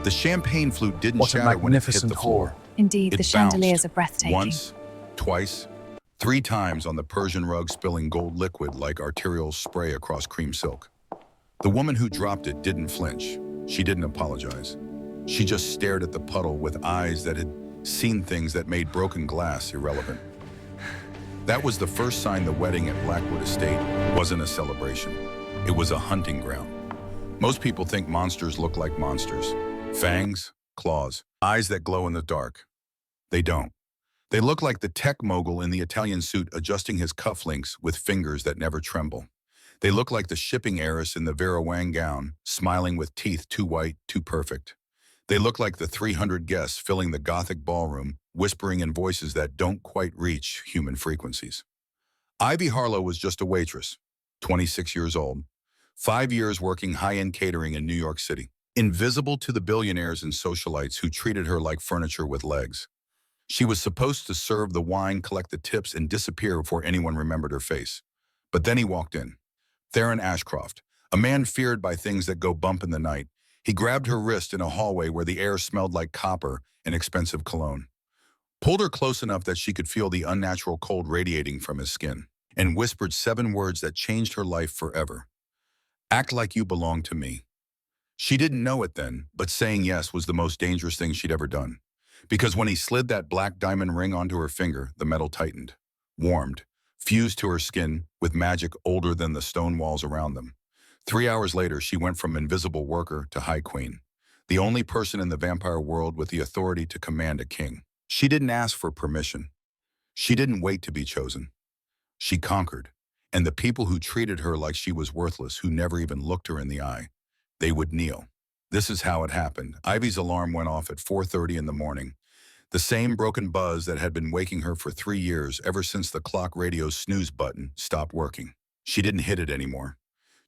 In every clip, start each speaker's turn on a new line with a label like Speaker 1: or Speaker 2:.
Speaker 1: The champagne flute didn't
Speaker 2: What a
Speaker 1: shatter when it hit
Speaker 2: magnificent
Speaker 1: the floor.
Speaker 3: Indeed,
Speaker 1: It
Speaker 3: the chandeliers
Speaker 1: bounced
Speaker 3: are breathtaking.
Speaker 1: once, twice, 3 times on the Persian rug, spilling gold liquid like arterial spray across cream silk. The woman who dropped it didn't flinch. She didn't apologize. She just stared at the puddle with eyes that had seen things that made broken glass irrelevant. That was the first sign the wedding at Blackwood Estate wasn't a celebration. It was a hunting ground. Most people think monsters look like monsters. Fangs, claws, eyes that glow in the dark. They don't. They look like the tech mogul in the Italian suit adjusting his cufflinks with fingers that never tremble. They look like the shipping heiress in the Vera Wang gown, smiling with teeth too white, too perfect. They look like the 300 guests filling the Gothic ballroom, whispering in voices that don't quite reach human frequencies. Ivy Harlow was just a waitress, 26 years old, 5 years working high-end catering in New York City, invisible to the billionaires and socialites who treated her like furniture with legs. She was supposed to serve the wine, collect the tips, and disappear before anyone remembered her face. But then he walked in. Theron Ashcroft, a man feared by things that go bump in the night. He grabbed her wrist in a hallway where the air smelled like copper and expensive cologne, pulled her close enough that she could feel the unnatural cold radiating from his skin, and whispered 7 words that changed her life forever. Act like you belong to me. She didn't know it then, but saying yes was the most dangerous thing she'd ever done. Because when he slid that black diamond ring onto her finger, the metal tightened, warmed, fused to her skin with magic older than the stone walls around them. 3 hours later, she went from invisible worker to High Queen, the only person in the vampire world with the authority to command a king. She didn't ask for permission. She didn't wait to be chosen. She conquered, and the people who treated her like she was worthless, who never even looked her in the eye, they would kneel. This is how it happened. Ivy's alarm went off at 4:30 in the morning. The same broken buzz that had been waking her for 3 years, ever since the clock radio's snooze button stopped working. She didn't hit it anymore.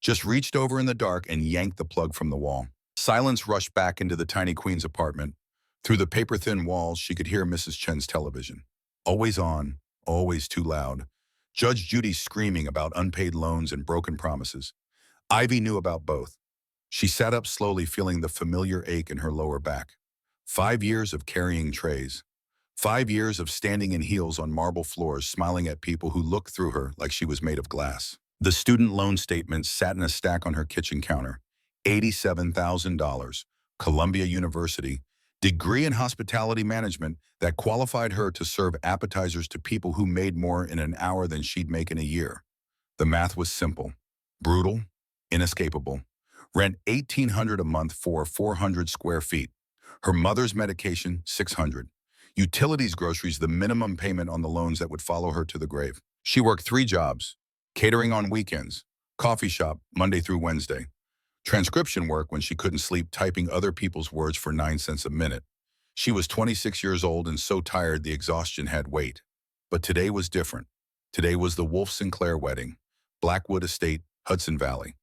Speaker 1: Just reached over in the dark and yanked the plug from the wall. Silence rushed back into the tiny queen's apartment. Through the paper-thin walls, she could hear Mrs. Chen's television. Always on, always too loud. Judge Judy screaming about unpaid loans and broken promises. Ivy knew about both. She sat up slowly, feeling the familiar ache in her lower back. 5 years of carrying trays. 5 years of standing in heels on marble floors, smiling at people who looked through her like she was made of glass. The student loan statement sat in a stack on her kitchen counter. $87,000, Columbia University, degree in hospitality management that qualified her to serve appetizers to people who made more in an hour than she'd make in a year. The math was simple, brutal, inescapable. Rent $1,800 a month for 400 square feet. Her mother's medication, $600. Utilities, groceries, the minimum payment on the loans that would follow her to the grave. She worked 3 jobs, catering on weekends, coffee shop Monday through Wednesday, transcription work when she couldn't sleep, typing other people's words for 9 cents a minute. She was 26 years old and so tired the exhaustion had weight. But today was different. Today was the Wolf Sinclair wedding, Blackwood Estate, Hudson Valley.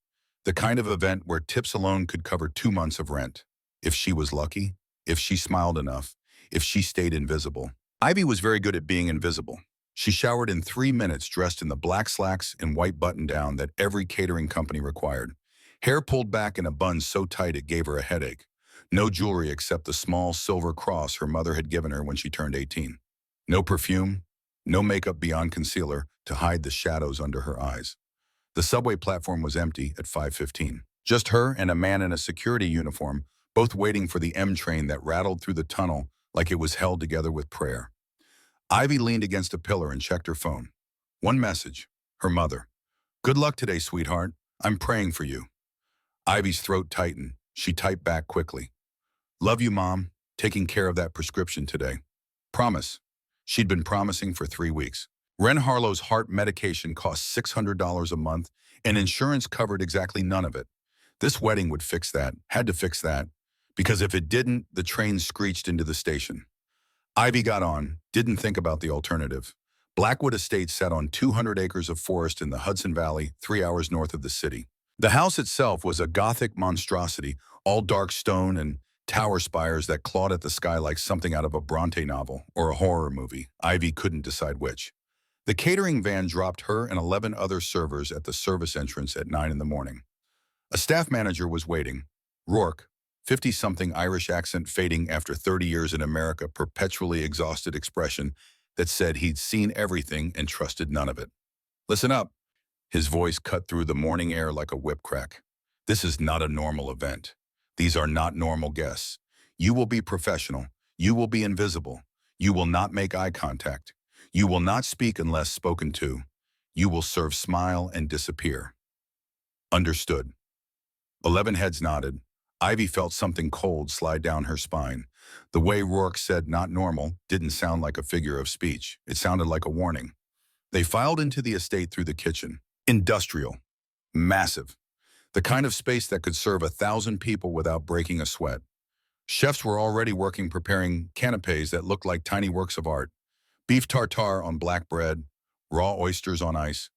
Speaker 1: The kind of event where tips alone could cover 2 months of rent. If she was lucky, if she smiled enough, if she stayed invisible. Ivy was very good at being invisible. She showered in 3 minutes, dressed in the black slacks and white button-down that every catering company required. Hair pulled back in a bun so tight it gave her a headache. No jewelry except the small silver cross her mother had given her when she turned 18. No perfume, no makeup beyond concealer to hide the shadows under her eyes. The subway platform was empty at 5:15. Just her and a man in a security uniform, both waiting for the M train that rattled through the tunnel like it was held together with prayer. Ivy leaned against a pillar and checked her phone. One message, her mother. "Good luck today, sweetheart. I'm praying for you." Ivy's throat tightened. She typed back quickly. "Love you, Mom. Taking care of that prescription today. Promise." She'd been promising for 3 weeks. Ren Harlow's heart medication cost $600 a month, and insurance covered exactly none of it. This wedding would fix that, had to fix that, because if it didn't, the train screeched into the station. Ivy got on, didn't think about the alternative. Blackwood Estate sat on 200 acres of forest in the Hudson Valley, 3 hours north of the city. The house itself was a Gothic monstrosity, all dark stone and tower spires that clawed at the sky like something out of a Bronte novel or a horror movie. Ivy couldn't decide which. The catering van dropped her and 11 other servers at the service entrance at 9 in the morning. A staff manager was waiting. Rourke, 50-something Irish accent fading after 30 years in America, perpetually exhausted expression that said he'd seen everything and trusted none of it. Listen up. His voice cut through the morning air like a whip crack. This is not a normal event. These are not normal guests. You will be professional. You will be invisible. You will not make eye contact. You will not speak unless spoken to. You will serve smile and disappear. Understood. 11 heads nodded. Ivy felt something cold slide down her spine. The way Rourke said "not normal" didn't sound like a figure of speech. It sounded like a warning. They filed into the estate through the kitchen. Industrial. Massive. The kind of space that could serve 1,000 people without breaking a sweat. Chefs were already working preparing canapes that looked like tiny works of art. Beef tartare on black bread, raw oysters on ice,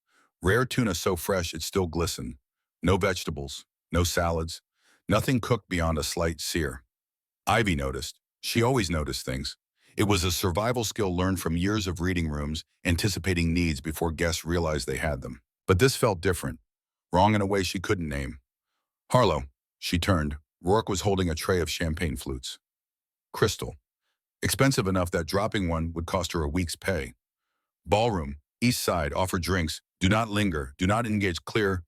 Speaker 1: rare tuna so fresh it still glistened. No vegetables, no salads, nothing cooked beyond a slight sear. Ivy noticed. She always noticed things. It was a survival skill learned from years of reading rooms, anticipating needs before guests realized they had them. But this felt different, wrong in a way she couldn't name. Harlow, she turned. Rourke was holding a tray of champagne flutes. Crystal. Expensive enough that dropping one would cost her a week's pay. Ballroom, east side, offer drinks. Do not linger. Do not engage. Clear.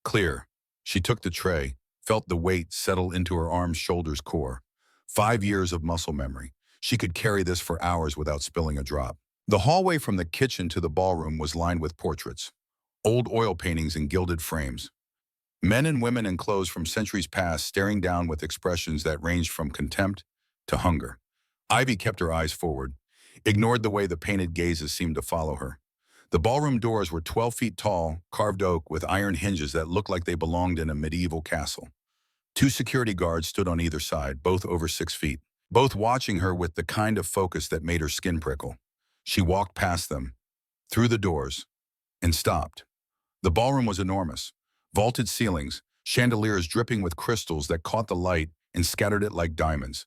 Speaker 1: Clear. She took the tray, felt the weight settle into her arms, shoulders, core. 5 years of muscle memory. She could carry this for hours without spilling a drop. The hallway from the kitchen to the ballroom was lined with portraits. Old oil paintings in gilded frames. Men and women in clothes from centuries past staring down with expressions that ranged from contempt to hunger. Ivy kept her eyes forward, ignored the way the painted gazes seemed to follow her. The ballroom doors were 12 feet tall, carved oak with iron hinges that looked like they belonged in a medieval castle. 2 security guards stood on either side, both over 6 feet, both watching her with the kind of focus that made her skin prickle. She walked past them, through the doors, and stopped. The ballroom was enormous. Vaulted ceilings, chandeliers dripping with crystals that caught the light and scattered it like diamonds.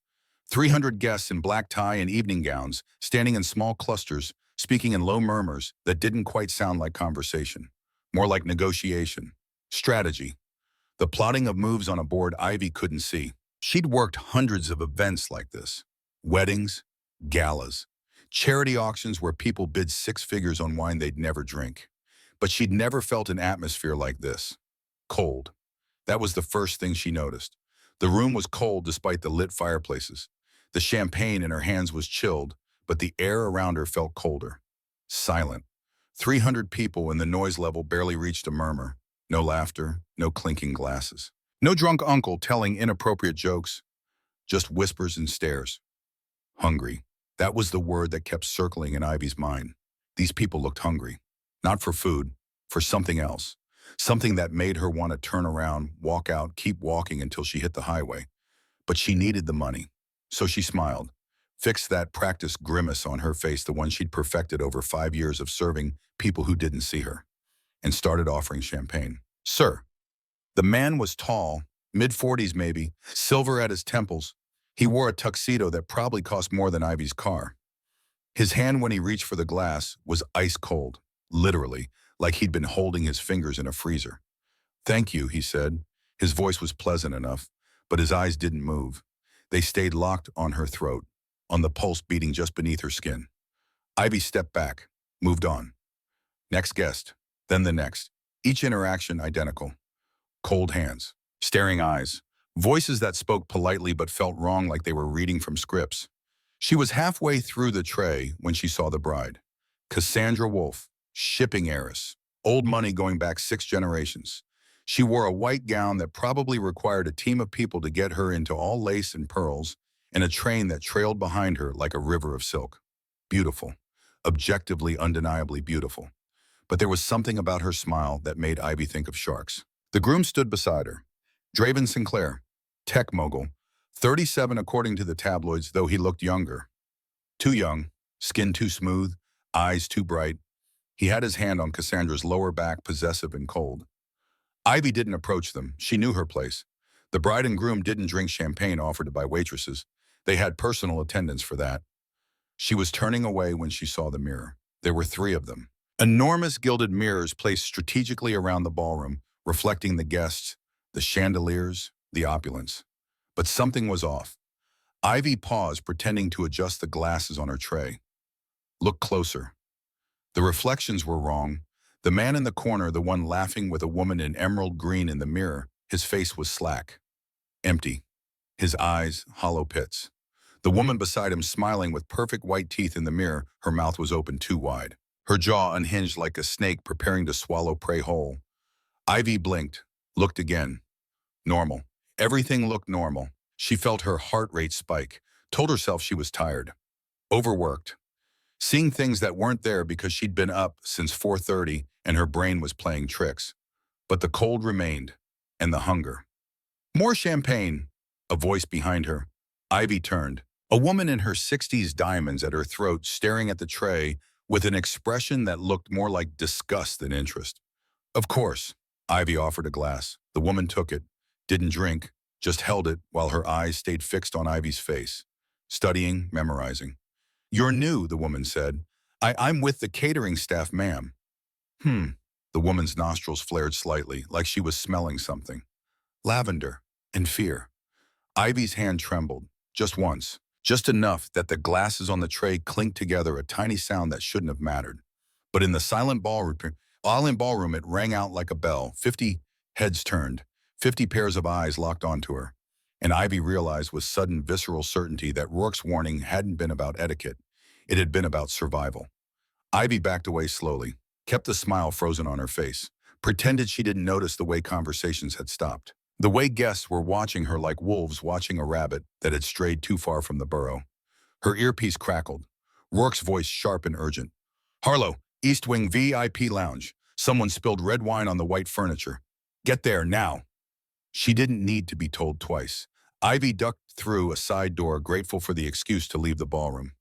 Speaker 1: 300 guests in black tie and evening gowns, standing in small clusters, speaking in low murmurs that didn't quite sound like conversation, more like negotiation, strategy, the plotting of moves on a board Ivy couldn't see. She'd worked hundreds of events like this. Weddings, galas, charity auctions where people bid 6 figures on wine they'd never drink. But she'd never felt an atmosphere like this. Cold. That was the first thing she noticed. The room was cold despite the lit fireplaces. The champagne in her hands was chilled, but the air around her felt colder. Silent. 300 people and the noise level barely reached a murmur. No laughter, no clinking glasses. No drunk uncle telling inappropriate jokes, just whispers and stares. Hungry. That was the word that kept circling in Ivy's mind. These people looked hungry. Not for food, for something else. Something that made her want to turn around, walk out, keep walking until she hit the highway. But she needed the money. So she smiled, fixed that practiced grimace on her face, the one she'd perfected over 5 years of serving people who didn't see her, and started offering champagne. Sir. The man was tall, mid-40s maybe, silver at his temples. He wore a tuxedo that probably cost more than Ivy's car. His hand when he reached for the glass was ice cold, literally, like he'd been holding his fingers in a freezer. Thank you, he said. His voice was pleasant enough, but his eyes didn't move. They stayed locked on her throat, on the pulse beating just beneath her skin. Ivy stepped back, moved on. Next guest, then the next. Each interaction identical. Cold hands, staring eyes, voices that spoke politely but felt wrong like they were reading from scripts. She was halfway through the tray when she saw the bride. Cassandra Wolfe, shipping heiress, old money going back 6 generations. She wore a white gown that probably required a team of people to get her into all lace and pearls, and a train that trailed behind her like a river of silk. Beautiful, objectively, undeniably beautiful. But there was something about her smile that made Ivy think of sharks. The groom stood beside her. Draven Sinclair, tech mogul, 37 according to the tabloids, though he looked younger. Too young, skin too smooth, eyes too bright. He had his hand on Cassandra's lower back, possessive and cold. Ivy didn't approach them. She knew her place. The bride and groom didn't drink champagne offered by waitresses. They had personal attendants for that. She was turning away when she saw the mirror. There were 3 of them. Enormous gilded mirrors placed strategically around the ballroom, reflecting the guests, the chandeliers, the opulence. But something was off. Ivy paused, pretending to adjust the glasses on her tray. Look closer. The reflections were wrong. The man in the corner, the one laughing with a woman in emerald green in the mirror, his face was slack, empty, his eyes hollow pits. The woman beside him smiling with perfect white teeth in the mirror, her mouth was open too wide. Her jaw unhinged like a snake preparing to swallow prey whole. Ivy blinked, looked again. Normal. Everything looked normal. She felt her heart rate spike, told herself she was tired, overworked, seeing things that weren't there because she'd been up since 4:30 and her brain was playing tricks. But the cold remained, and the hunger. More champagne, a voice behind her. Ivy turned. A woman in her 60s, diamonds at her throat, staring at the tray with an expression that looked more like disgust than interest. Of course, Ivy offered a glass. The woman took it, didn't drink, just held it while her eyes stayed fixed on Ivy's face, studying, memorizing. You're new, the woman said. I'm with the catering staff, ma'am. The woman's nostrils flared slightly, like she was smelling something. Lavender and fear. Ivy's hand trembled, just once, just enough that the glasses on the tray clinked together, a tiny sound that shouldn't have mattered. But in the silent ballroom, it rang out like a bell. 50 heads turned, 50 pairs of eyes locked onto her. And Ivy realized with sudden visceral certainty that Rourke's warning hadn't been about etiquette. It had been about survival. Ivy backed away slowly, kept the smile frozen on her face, pretended she didn't notice the way conversations had stopped. The way guests were watching her like wolves watching a rabbit that had strayed too far from the burrow. Her earpiece crackled. Rourke's voice sharp and urgent. Harlow, East Wing VIP Lounge. Someone spilled red wine on the white furniture. Get there now. She didn't need to be told twice. Ivy ducked through a side door, grateful for the excuse to leave the ballroom.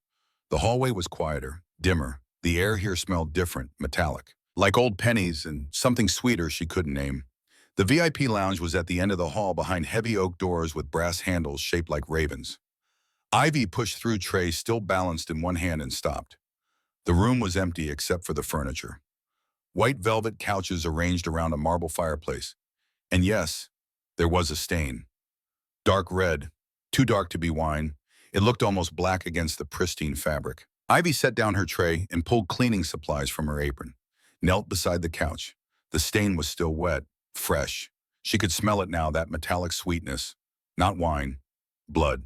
Speaker 1: The hallway was quieter, dimmer. The air here smelled different, metallic, like old pennies and something sweeter she couldn't name. The VIP lounge was at the end of the hall behind heavy oak doors with brass handles shaped like ravens. Ivy pushed through trays still balanced in one hand and stopped. The room was empty except for the furniture. White velvet couches arranged around a marble fireplace. And yes, there was a stain. Dark red, too dark to be wine. It looked almost black against the pristine fabric. Ivy set down her tray and pulled cleaning supplies from her apron, knelt beside the couch. The stain was still wet, fresh. She could smell it now, that metallic sweetness. Not wine, blood.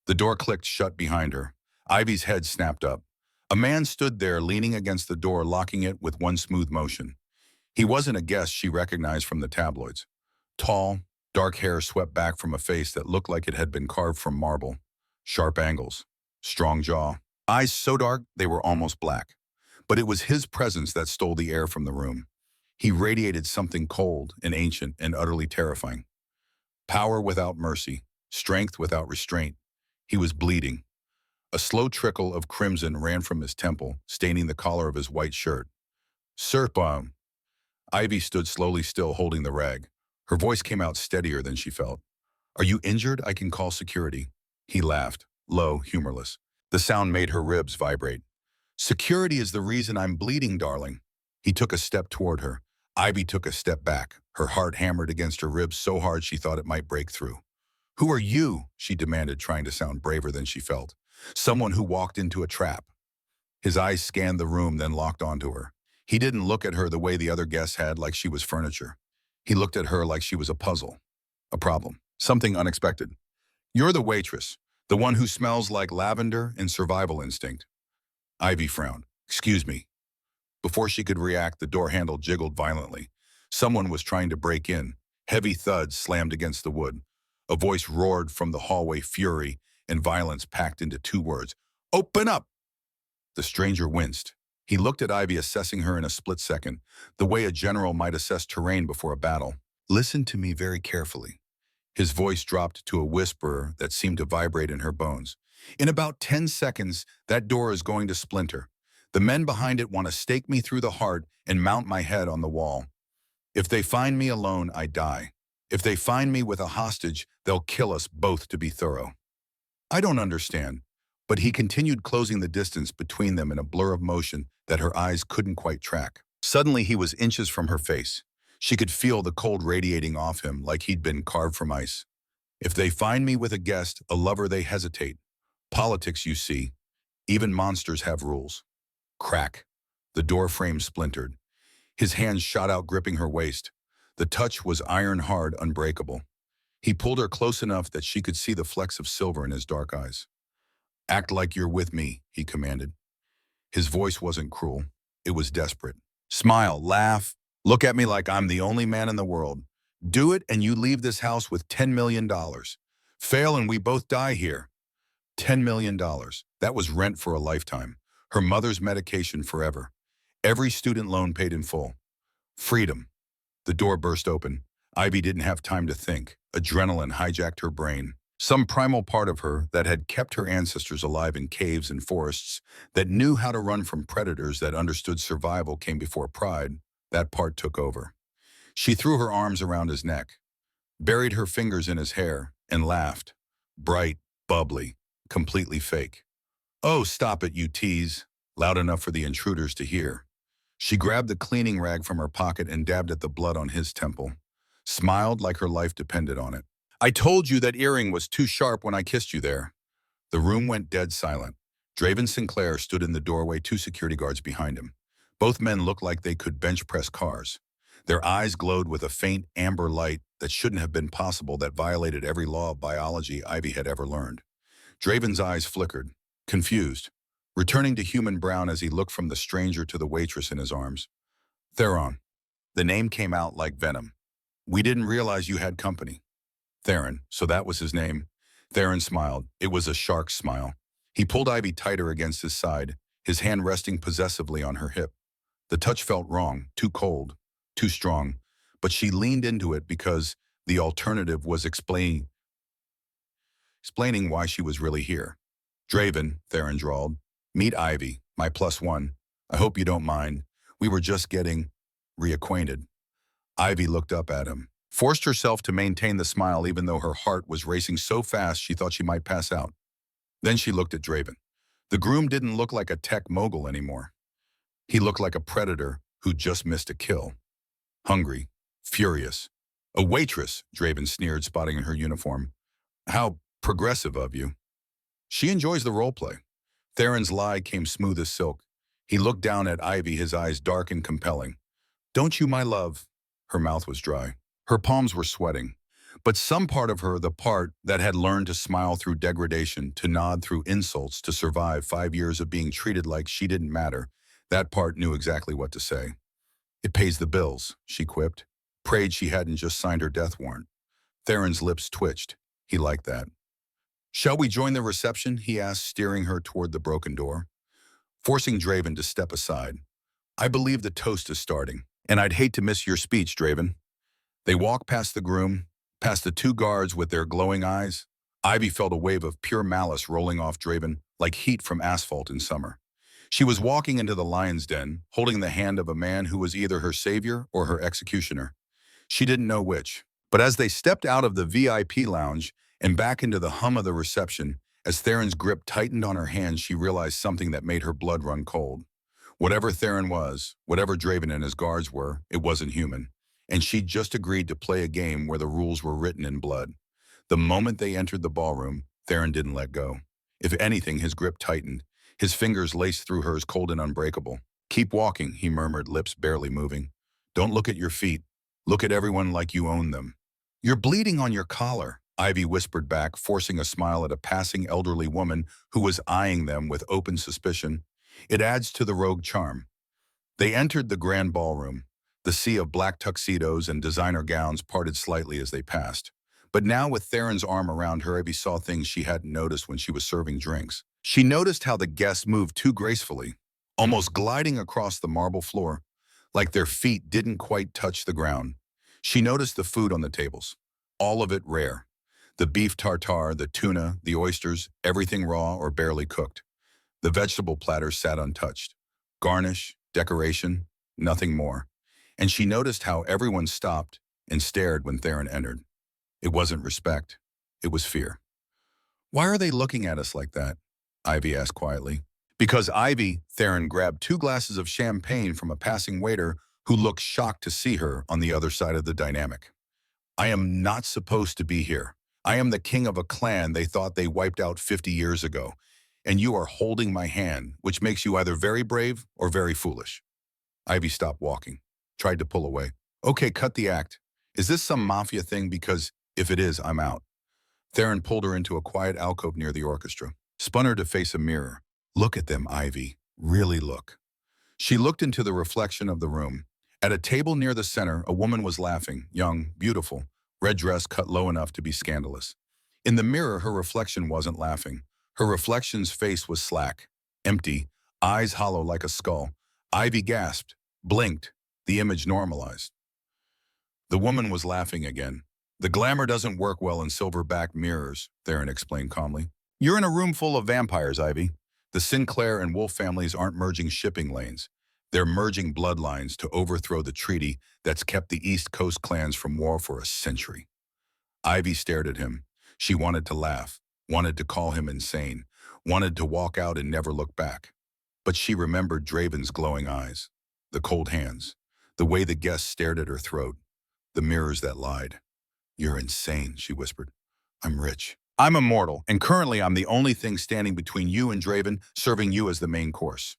Speaker 1: The door clicked shut behind her. Ivy's head snapped up. A man stood there leaning against the door, locking it with one smooth motion. He wasn't a guest she recognized from the tabloids. Tall, dark hair swept back from a face that looked like it had been carved from marble. Sharp angles, strong jaw, eyes so dark they were almost black. But it was his presence that stole the air from the room. He radiated something cold and ancient and utterly terrifying. Power without mercy, strength without restraint. He was bleeding. A slow trickle of crimson ran from his temple, staining the collar of his white shirt. Serpent. Ivy stood slowly still, holding the rag. Her voice came out steadier than she felt. Are you injured? I can call security. He laughed, low, humorless. The sound made her ribs vibrate. Security is the reason I'm bleeding, darling. He took a step toward her. Ivy took a step back. Her heart hammered against her ribs so hard she thought it might break through. Who are you? She demanded, trying to sound braver than she felt. Someone who walked into a trap. His eyes scanned the room, then locked onto her. He didn't look at her the way the other guests had, like she was furniture. He looked at her like she was a puzzle, a problem, something unexpected. You're the waitress, the one who smells like lavender and survival instinct. Ivy frowned. Excuse me. Before she could react, the door handle jiggled violently. Someone was trying to break in. Heavy thuds slammed against the wood. A voice roared from the hallway, fury and violence packed into two words. Open up! The stranger winced. He looked at Ivy, assessing her in a split second, the way a general might assess terrain before a battle. Listen to me very carefully. His voice dropped to a whisper that seemed to vibrate in her bones. In about 10 seconds, that door is going to splinter. The men behind it want to stake me through the heart and mount my head on the wall. If they find me alone, I die. If they find me with a hostage, they'll kill us both to be thorough. I don't understand. But he continued, closing the distance between them in a blur of motion that her eyes couldn't quite track. Suddenly, he was inches from her face. She could feel the cold radiating off him like he'd been carved from ice. If they find me with a guest, a lover, they hesitate. Politics, you see. Even monsters have rules. Crack. The door frame splintered. His hands shot out, gripping her waist. The touch was iron-hard, unbreakable. He pulled her close enough that she could see the flecks of silver in his dark eyes. "Act like you're with me," he commanded. His voice wasn't cruel. It was desperate. "Smile, laugh, look at me like I'm the only man in the world. Do it and you leave this house with $10 million. Fail and we both die here." $10 million. That was rent for a lifetime. Her mother's medication forever. Every student loan paid in full. Freedom. The door burst open. Ivy didn't have time to think. Adrenaline hijacked her brain. Some primal part of her that had kept her ancestors alive in caves and forests, that knew how to run from predators, that understood survival came before pride, that part took over. She threw her arms around his neck, buried her fingers in his hair, and laughed. Bright, bubbly, completely fake. "Oh, stop it, you tease," loud enough for the intruders to hear. She grabbed the cleaning rag from her pocket and dabbed at the blood on his temple. Smiled like her life depended on it. "I told you that earring was too sharp when I kissed you there." The room went dead silent. Draven Sinclair stood in the doorway, two security guards behind him. Both men looked like they could bench press cars. Their eyes glowed with a faint amber light that shouldn't have been possible, that violated every law of biology Ivy had ever learned. Draven's eyes flickered, confused, returning to human brown as he looked from the stranger to the waitress in his arms. "Theron." The name came out like venom. "We didn't realize you had company." Theron, so that was his name. Theron smiled. It was a shark's smile. He pulled Ivy tighter against his side, his hand resting possessively on her hip. The touch felt wrong, too cold, too strong, but she leaned into it because the alternative was explaining why she was really here. "Draven," Theron drawled. "Meet Ivy, my +1. I hope you don't mind. We were just getting reacquainted." Ivy looked up at him, forced herself to maintain the smile even though her heart was racing so fast she thought she might pass out. Then she looked at Draven. The groom didn't look like a tech mogul anymore. He looked like a predator who just missed a kill. Hungry, furious. "A waitress," Draven sneered, spotting her uniform. "How progressive of you." "She enjoys the role play." Theron's lie came smooth as silk. He looked down at Ivy, his eyes dark and compelling. "Don't you, my love?" Her mouth was dry. Her palms were sweating. But some part of her, the part that had learned to smile through degradation, to nod through insults, to survive 5 years of being treated like she didn't matter, that part knew exactly what to say. "It pays the bills," she quipped. Prayed she hadn't just signed her death warrant. Theron's lips twitched. He liked that. "Shall we join the reception?" he asked, steering her toward the broken door. Forcing Draven to step aside. "I believe the toast is starting, and I'd hate to miss your speech, Draven." They walked past the groom, past the two guards with their glowing eyes. Ivy felt a wave of pure malice rolling off Draven, like heat from asphalt in summer. She was walking into the lion's den, holding the hand of a man who was either her savior or her executioner. She didn't know which. But as they stepped out of the VIP lounge and back into the hum of the reception, as Theron's grip tightened on her hand, she realized something that made her blood run cold. Whatever Theron was, whatever Draven and his guards were, it wasn't human. And she'd just agreed to play a game where the rules were written in blood. The moment they entered the ballroom, Theron didn't let go. If anything, his grip tightened. His fingers laced through hers, cold and unbreakable. "Keep walking," he murmured, lips barely moving. "Don't look at your feet. Look at everyone like you own them." "You're bleeding on your collar," Ivy whispered back, forcing a smile at a passing elderly woman who was eyeing them with open suspicion. "It adds to the rogue charm." They entered the grand ballroom. The sea of black tuxedos and designer gowns parted slightly as they passed. But now, with Theron's arm around her, Ivy saw things she hadn't noticed when she was serving drinks. She noticed how the guests moved too gracefully, almost gliding across the marble floor, like their feet didn't quite touch the ground. She noticed the food on the tables, all of it rare. The beef tartare, the tuna, the oysters, everything raw or barely cooked. The vegetable platters sat untouched. Garnish, decoration, nothing more. And she noticed how everyone stopped and stared when Theron entered. It wasn't respect. It was fear. "Why are they looking at us like that?" Ivy asked quietly. "Because Ivy," Theron grabbed 2 glasses of champagne from a passing waiter who looked shocked to see her on the other side of the dynamic. "I am not supposed to be here, I am the king of a clan they thought they wiped out 50 years ago, and you are holding my hand, which makes you either very brave or very foolish." Ivy stopped walking, tried to pull away. "Okay, cut the act. Is this some mafia thing? Because if it is, I'm out." Theron pulled her into a quiet alcove near the orchestra, spun her to face a mirror. "Look at them, Ivy. Really look." She looked into the reflection of the room. At a table near the center, a woman was laughing, young, beautiful, red dress cut low enough to be scandalous. In the mirror, her reflection wasn't laughing. Her reflection's face was slack, empty, eyes hollow like a skull. Ivy gasped, blinked. The image normalized. The woman was laughing again. "The glamour doesn't work well in silver-backed mirrors," Theron explained calmly. "You're in a room full of vampires, Ivy. The Sinclair and Wolf families aren't merging shipping lanes. They're merging bloodlines to overthrow the treaty that's kept the East Coast clans from war for a century." Ivy stared at him. She wanted to laugh, wanted to call him insane, wanted to walk out and never look back. But she remembered Draven's glowing eyes, the cold hands, the way the guests stared at her throat, the mirrors that lied. "You're insane," she whispered. "I'm rich. I'm immortal, and currently I'm the only thing standing between you and Draven, serving you as the main course."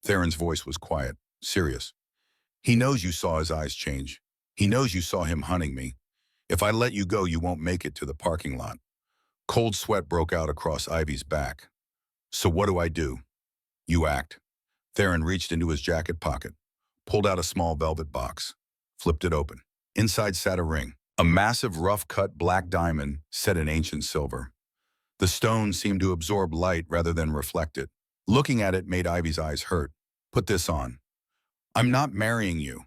Speaker 1: Theron's voice was quiet, serious. "He knows you saw his eyes change. He knows you saw him hunting me. If I let you go, you won't make it to the parking lot." Cold sweat broke out across Ivy's back. "So what do? You act." Theron reached into his jacket pocket, pulled out a small velvet box, flipped it open. Inside sat a ring, a massive rough-cut black diamond set in ancient silver. The stone seemed to absorb light rather than reflect it. Looking at it made Ivy's eyes hurt. "Put this on." "I'm not marrying you.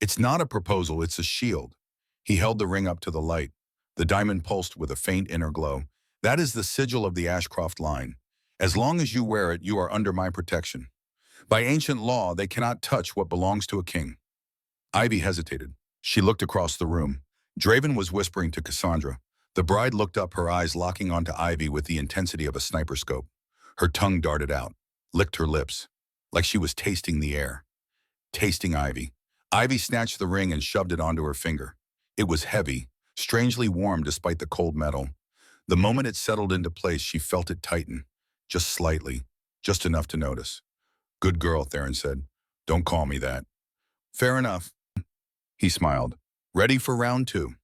Speaker 1: It's not a proposal, it's a shield." He held the ring up to the light. The diamond pulsed with a faint inner glow. "That is the sigil of the Ashcroft line. As long as you wear it, you are under my protection. By ancient law, they cannot touch what belongs to a king." Ivy hesitated. She looked across the room. Draven was whispering to Cassandra. The bride looked up, her eyes locking onto Ivy with the intensity of a sniper scope. Her tongue darted out, licked her lips, like she was tasting the air. Tasting Ivy. Ivy snatched the ring and shoved it onto her finger. It was heavy, strangely warm despite the cold metal. The moment it settled into place, she felt it tighten, just slightly, just enough to notice. "Good girl," Theron said. "Don't call me that." "Fair enough." He smiled. "Ready for round two?"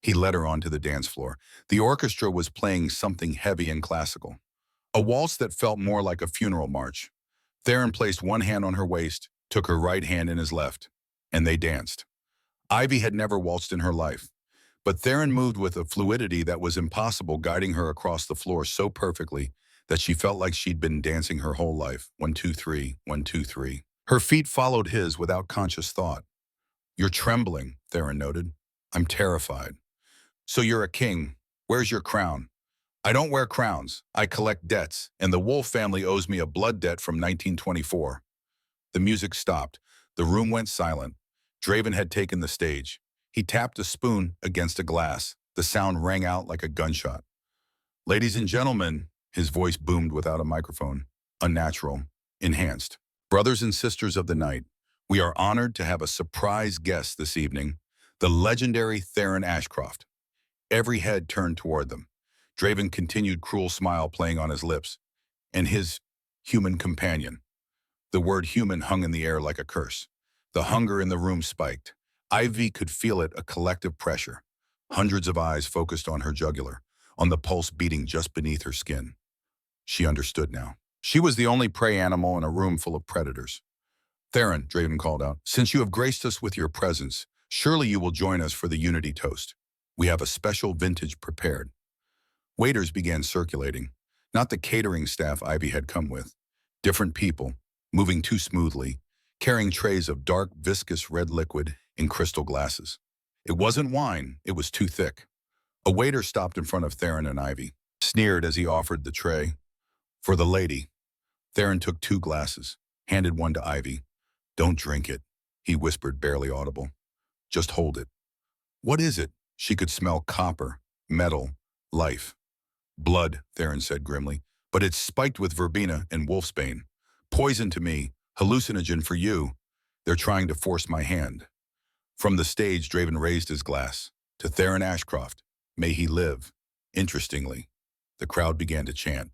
Speaker 1: He led her onto the dance floor. The orchestra was playing something heavy and classical, a waltz that felt more like a funeral march. Theron placed one hand on her waist, took her right hand in his left, and they danced. Ivy had never waltzed in her life, but Theron moved with a fluidity that was impossible, guiding her across the floor so perfectly that she felt like she'd been dancing her whole life. 1, 2, 3, 1, 2, 3. Her feet followed his without conscious thought. "You're trembling," Theron noted. "I'm terrified." "So you're a king. Where's your crown?" "I don't wear crowns. I collect debts, and the Wolf family owes me a blood debt from 1924. The music stopped. The room went silent. Draven had taken the stage. He tapped a spoon against a glass. The sound rang out like a gunshot. "Ladies and gentlemen," his voice boomed without a microphone, unnatural, enhanced. "Brothers and sisters of the night, we are honored to have a surprise guest this evening, the legendary Theron Ashcroft." Every head turned toward them. Draven continued, cruel smile playing on his lips. "And his human companion." The word human hung in the air like a curse. The hunger in the room spiked. Ivy could feel it, a collective pressure. Hundreds of eyes focused on her jugular, on the pulse beating just beneath her skin. She understood now. She was the only prey animal in a room full of predators. "Theron," Draven called out, "since you have graced us with your presence, surely you will join us for the unity toast. We have a special vintage prepared." Waiters began circulating, not the catering staff Ivy had come with. Different people, moving too smoothly, carrying trays of dark, viscous red liquid in crystal glasses. It wasn't wine, it was too thick. A waiter stopped in front of Theron and Ivy, sneered as he offered the tray. "For the lady." Theron took 2 glasses, handed one to Ivy. "Don't drink it," he whispered, barely audible. "Just hold it." "What is it?" She could smell copper, metal, life. "Blood," Theron said grimly, "but it's spiked with verbena and wolfsbane. Poison to me, hallucinogen for you. They're trying to force my hand." From the stage, Draven raised his glass. "To Theron Ashcroft, may he live Interestingly, the crowd began to chant,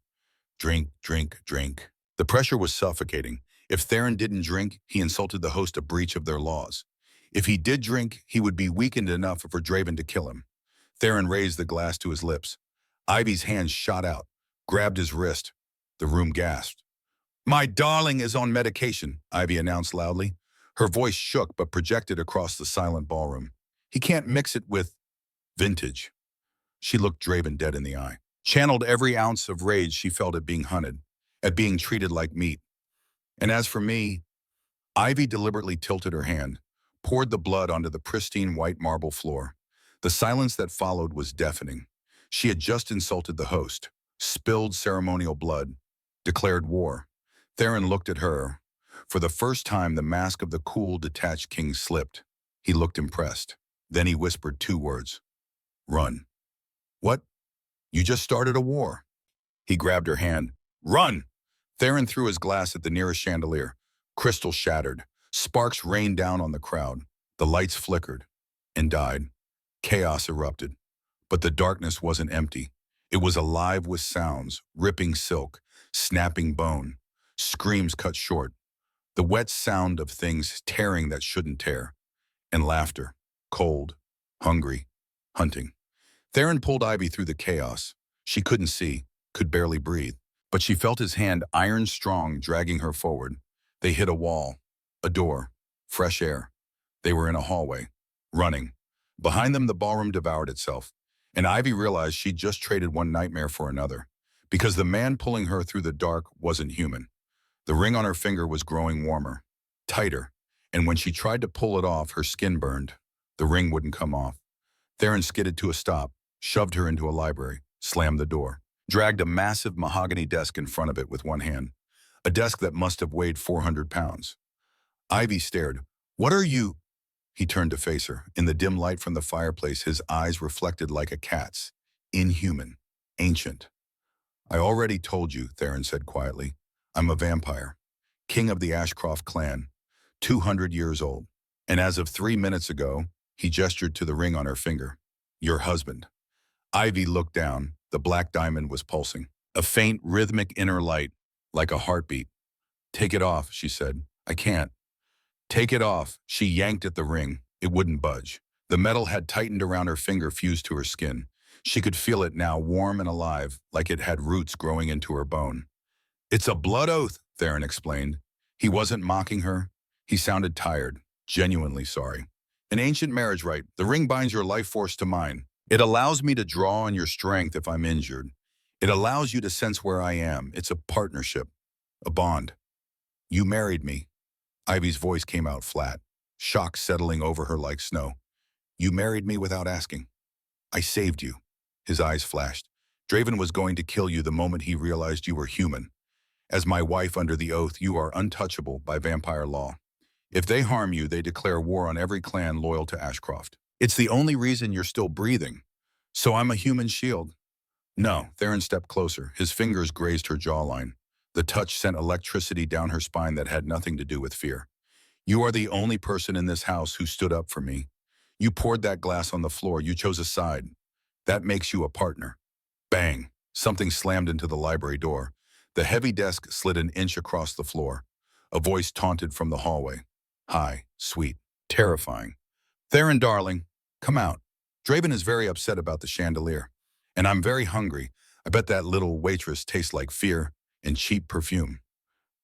Speaker 1: "Drink, drink, drink." The pressure was suffocating. If Theron didn't drink, he insulted the host, a breach of their laws. If he did drink, he would be weakened enough for Draven to kill him. Theron raised the glass to his lips. Ivy's hand shot out, grabbed his wrist. The room gasped. "My darling is on medication," Ivy announced loudly. Her voice shook but projected across the silent ballroom. "He can't mix it with vintage." She looked Draven dead in the eye, channeled every ounce of rage she felt at being hunted, at being treated like meat. And as for me, Ivy deliberately tilted her hand, poured the blood onto the pristine white marble floor. The silence that followed was deafening. She had just insulted the host, spilled ceremonial blood, declared war. Theron looked at her. For the first time, the mask of the cool, detached king slipped. He looked impressed. Then he whispered two words. "Run." "What? You just started a war." He grabbed her hand. "Run!" Theron threw his glass at the nearest chandelier. Crystal shattered. Sparks rained down on the crowd. The lights flickered and died. Chaos erupted. But the darkness wasn't empty. It was alive with sounds, ripping silk, snapping bone, screams cut short, the wet sound of things tearing that shouldn't tear, and laughter, cold, hungry, hunting. Theron pulled Ivy through the chaos. She couldn't see, could barely breathe, but she felt his hand iron strong dragging her forward. They hit a wall, a door, fresh air. They were in a hallway, running. Behind them, the ballroom devoured itself, and Ivy realized she'd just traded one nightmare for another, because the man pulling her through the dark wasn't human. The ring on her finger was growing warmer, tighter, and when she tried to pull it off, her skin burned. The ring wouldn't come off. Theron skidded to a stop, shoved her into a library, slammed the door, dragged a massive mahogany desk in front of it with one hand, a desk that must have weighed 400 pounds. Ivy stared. "What are you?" He turned to face her. In the dim light from the fireplace, his eyes reflected like a cat's, inhuman, ancient. "I already told you," Theron said quietly. "I'm a vampire, king of the Ashcroft clan, 200 years old. And as of 3 minutes ago," he gestured to the ring on her finger, "your husband." Ivy looked down. The black diamond was pulsing, a faint, rhythmic inner light, like a heartbeat. "Take it off," she said. "I can't." "Take it off." She yanked at the ring. It wouldn't budge. The metal had tightened around her finger, fused to her skin. She could feel it now, warm and alive, like it had roots growing into her bone. "It's a blood oath," Theron explained. He wasn't mocking her. He sounded tired, genuinely sorry. "An ancient marriage rite. The ring binds your life force to mine. It allows me to draw on your strength if I'm injured. It allows you to sense where I am. It's a partnership, a bond. You married me." Ivy's voice came out flat, shock settling over her like snow. "You married me without asking. I saved you." His eyes flashed. "Draven was going to kill you the moment he realized you were human. As my wife under the oath, you are untouchable by vampire law. If they harm you, they declare war on every clan loyal to Ashcroft. It's the only reason you're still breathing. So I'm a human shield." "No." Theron stepped closer. His fingers grazed her jawline. The touch sent electricity down her spine that had nothing to do with fear. "You are the only person in this house who stood up for me. You poured that glass on the floor. You chose a side. That makes you a partner." Bang! Something slammed into the library door. The heavy desk slid an inch across the floor. A voice taunted from the hallway. High, sweet, terrifying. "Theron, darling, come out. Draven is very upset about the chandelier. And I'm very hungry. I bet that little waitress tastes like fear and cheap perfume."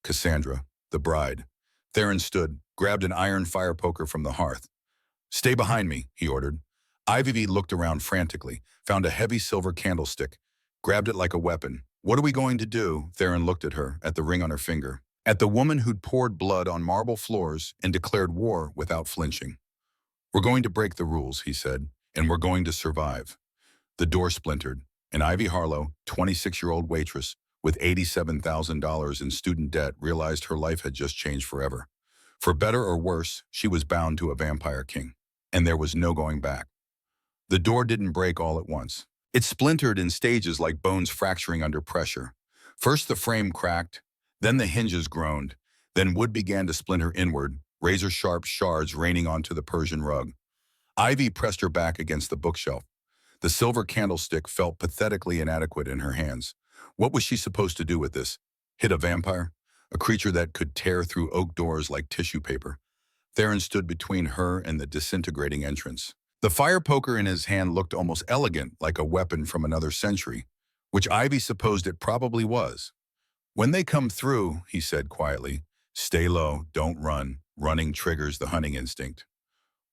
Speaker 1: Cassandra, the bride. Theron stood, grabbed an iron fire poker from the hearth. "Stay behind me," he ordered. Ivy looked around frantically, found a heavy silver candlestick, grabbed it like a weapon. "What are we going to do?" Theron looked at her, at the ring on her finger, at the woman who'd poured blood on marble floors and declared war without flinching. "We're going to break the rules," he said, "and we're going to survive." The door splintered, and Ivy Harlow, 26-year-old waitress, with $87,000 in student debt, realized her life had just changed forever. For better or worse, she was bound to a vampire king, and there was no going back. The door didn't break all at once. It splintered in stages like bones fracturing under pressure. First the frame cracked, then the hinges groaned, then wood began to splinter inward, razor-sharp shards raining onto the Persian rug. Ivy pressed her back against the bookshelf. The silver candlestick felt pathetically inadequate in her hands. What was she supposed to do with this? Hit a vampire? A creature that could tear through oak doors like tissue paper? Theron stood between her and the disintegrating entrance. The fire poker in his hand looked almost elegant, like a weapon from another century, which Ivy supposed it probably was. When they come through, he said quietly, stay low, don't run. Running triggers the hunting instinct.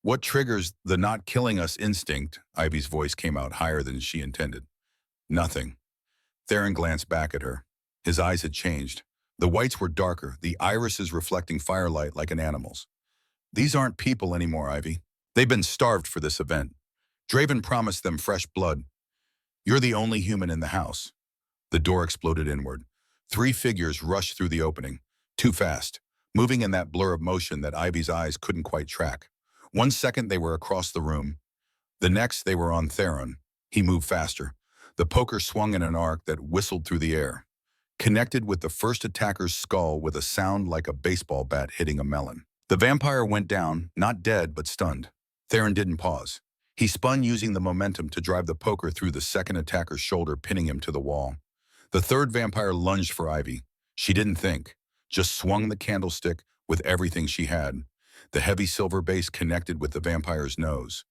Speaker 1: What triggers the not killing us instinct? Ivy's voice came out higher than she intended. Nothing. Theron glanced back at her. His eyes had changed. The whites were darker, the irises reflecting firelight like an animal's. These aren't people anymore, Ivy. They've been starved for this event. Draven promised them fresh blood. You're the only human in the house. The door exploded inward. 3 figures rushed through the opening. Too fast, moving in that blur of motion that Ivy's eyes couldn't quite track. 1 second they were across the room. The next they were on Theron. He moved faster. The poker swung in an arc that whistled through the air, connected with the first attacker's skull with a sound like a baseball bat hitting a melon. The vampire went down, not dead, but stunned. Theron didn't pause. He spun using the momentum to drive the poker through the second attacker's shoulder, pinning him to the wall. The third vampire lunged for Ivy. She didn't think, just swung the candlestick with everything she had. The heavy silver base connected with the vampire's nose.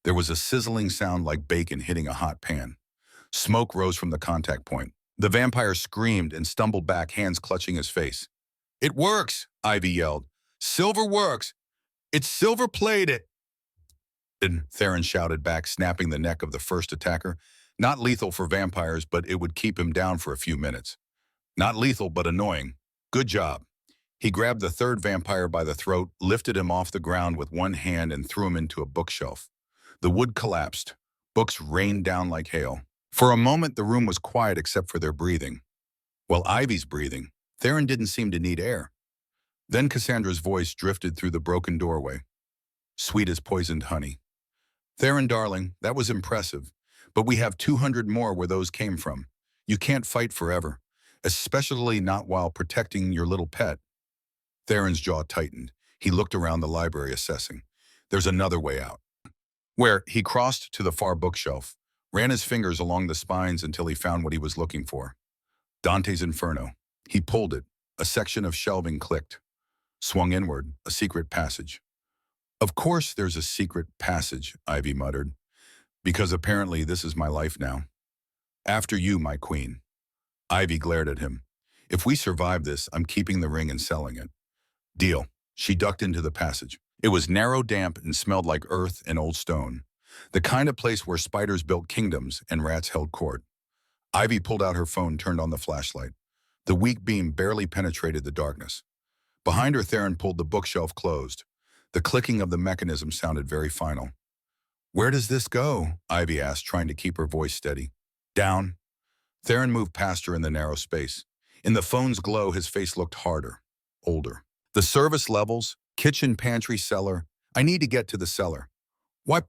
Speaker 1: There was a sizzling sound like bacon hitting a hot pan. Smoke rose from the contact point. The vampire screamed and stumbled back, hands clutching his face. It works, Ivy yelled. Silver works. It's silver-plated. Theron shouted back, snapping the neck of the first attacker. Not lethal for vampires, but it would keep him down for a few minutes. Not lethal, but annoying. Good job. He grabbed the third vampire by the throat, lifted him off the ground with one hand and threw him into a bookshelf. The wood collapsed. Books rained down like hail. For a moment, the room was quiet except for their breathing. While Ivy's breathing, Theron didn't seem to need air. Then Cassandra's voice drifted through the broken doorway. Sweet as poisoned honey. Theron, darling, that was impressive, but we have 200 more where those came from. You can't fight forever, especially not while protecting your little pet. Theron's jaw tightened. He looked around the library, assessing. There's another way out. Where he crossed to the far bookshelf, ran his fingers along the spines until he found what he was looking for. Dante's Inferno. He pulled it. A section of shelving clicked. Swung inward, a secret passage. Of course there's a secret passage, Ivy muttered, because apparently this is my life now. After you, my queen. Ivy glared at him. If we survive this, I'm keeping the ring and selling it. Deal. She ducked into the passage. It was narrow, damp, and smelled like earth and old stone. The kind of place where spiders built kingdoms and rats held court. Ivy pulled out her phone, turned on the flashlight. The weak beam barely penetrated the darkness. Behind her, Theron pulled the bookshelf closed. The clicking of the mechanism sounded very final. Where does this go? Ivy asked, trying to keep her voice steady. Down. Theron moved past her in the narrow space. In the phone's glow, his face looked harder, older. The service levels, kitchen, pantry, cellar. I need to get to the cellar. Why,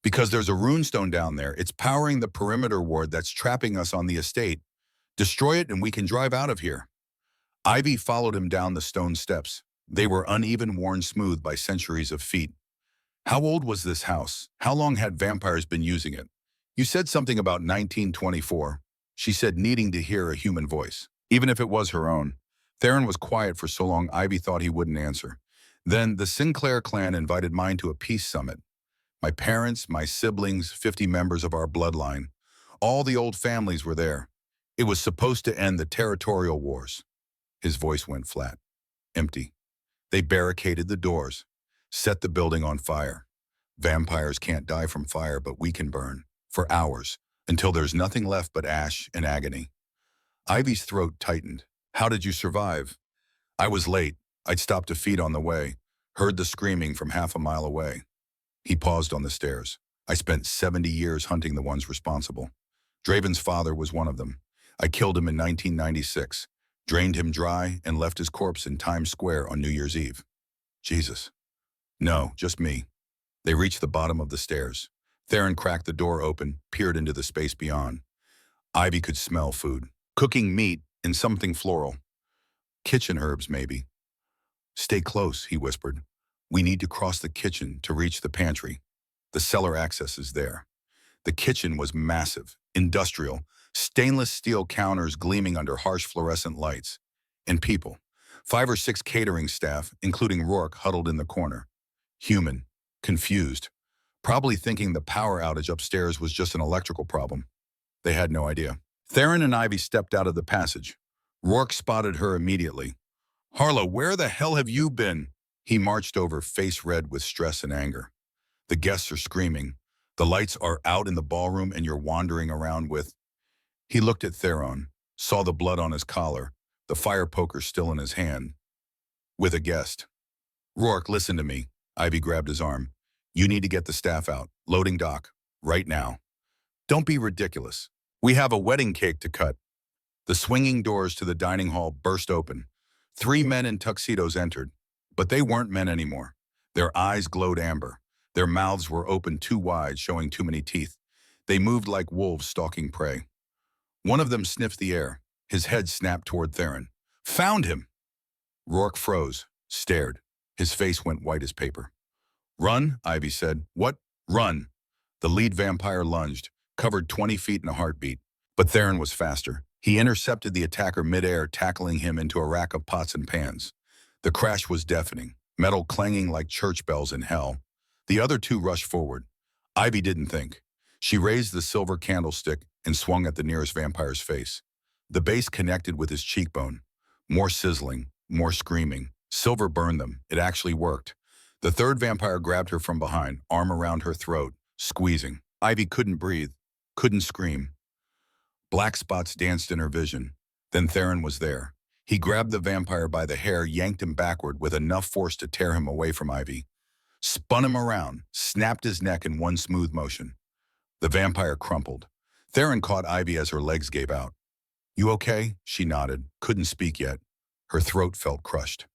Speaker 1: because there's a runestone down there. It's powering the perimeter ward that's trapping us on the estate. Destroy it and we can drive out of here. Ivy followed him down the stone steps. They were uneven, worn smooth by centuries of feet. How old was this house? How long had vampires been using it? You said something about 1924. She said, needing to hear a human voice, even if it was her own. Theron was quiet for so long Ivy thought he wouldn't answer. Then the Sinclair clan invited mine to a peace summit. My parents, my siblings, 50 members of our bloodline. All the old families were there. It was supposed to end the territorial wars. His voice went flat, empty. They barricaded the doors, set the building on fire. Vampires can't die from fire, but we can burn, for hours, until there's nothing left but ash and agony. Ivy's throat tightened. How did you survive? I was late. I'd stopped to feed on the way, heard the screaming from half a mile away. He paused on the stairs. I spent 70 years hunting the ones responsible. Draven's father was one of them. I killed him in 1996. Drained him dry, and left his corpse in Times Square on New Year's Eve. Jesus. No, just me. They reached the bottom of the stairs. Theron cracked the door open, peered into the space beyond. Ivy could smell food. Cooking meat and something floral. Kitchen herbs, maybe. Stay close, he whispered. We need to cross the kitchen to reach the pantry. The cellar access is there. The kitchen was massive, industrial, stainless steel counters gleaming under harsh fluorescent lights. And people. 5 or 6 catering staff, including Rourke, huddled in the corner. Human, confused, probably thinking the power outage upstairs was just an electrical problem. They had no idea. Theron and Ivy stepped out of the passage. Rourke spotted her immediately. "Harlow, where the hell have you been?" He marched over, face red with stress and anger. "The guests are screaming. The lights are out in the ballroom and you're wandering around with..." He looked at Theron, saw the blood on his collar, the fire poker still in his hand. "With a guest." "Rourke, listen to me." Ivy grabbed his arm. "You need to get the staff out. Loading dock. Right now. Don't be ridiculous. We have a wedding cake to cut." The swinging doors to the dining hall burst open. 3 men in tuxedos entered, but they weren't men anymore. Their eyes glowed amber. Their mouths were open too wide, showing too many teeth. They moved like wolves stalking prey. One of them sniffed the air. His head snapped toward Theron. "Found him!" Rourke froze, stared. His face went white as paper. "Run," Ivy said. "What? Run." The lead vampire lunged, covered 20 feet in a heartbeat. But Theron was faster. He intercepted the attacker midair, tackling him into a rack of pots and pans. The crash was deafening, metal clanging like church bells in hell. The other two rushed forward. Ivy didn't think. She raised the silver candlestick and swung at the nearest vampire's face. The base connected with his cheekbone. More sizzling, more screaming. Silver burned them. It actually worked. The third vampire grabbed her from behind, arm around her throat, squeezing. Ivy couldn't breathe, couldn't scream. Black spots danced in her vision. Then Theron was there. He grabbed the vampire by the hair, yanked him backward with enough force to tear him away from Ivy. Spun him around, snapped his neck in one smooth motion. The vampire crumpled. Theron caught Ivy as her legs gave out. "You okay?" She nodded, couldn't speak yet. Her throat felt crushed.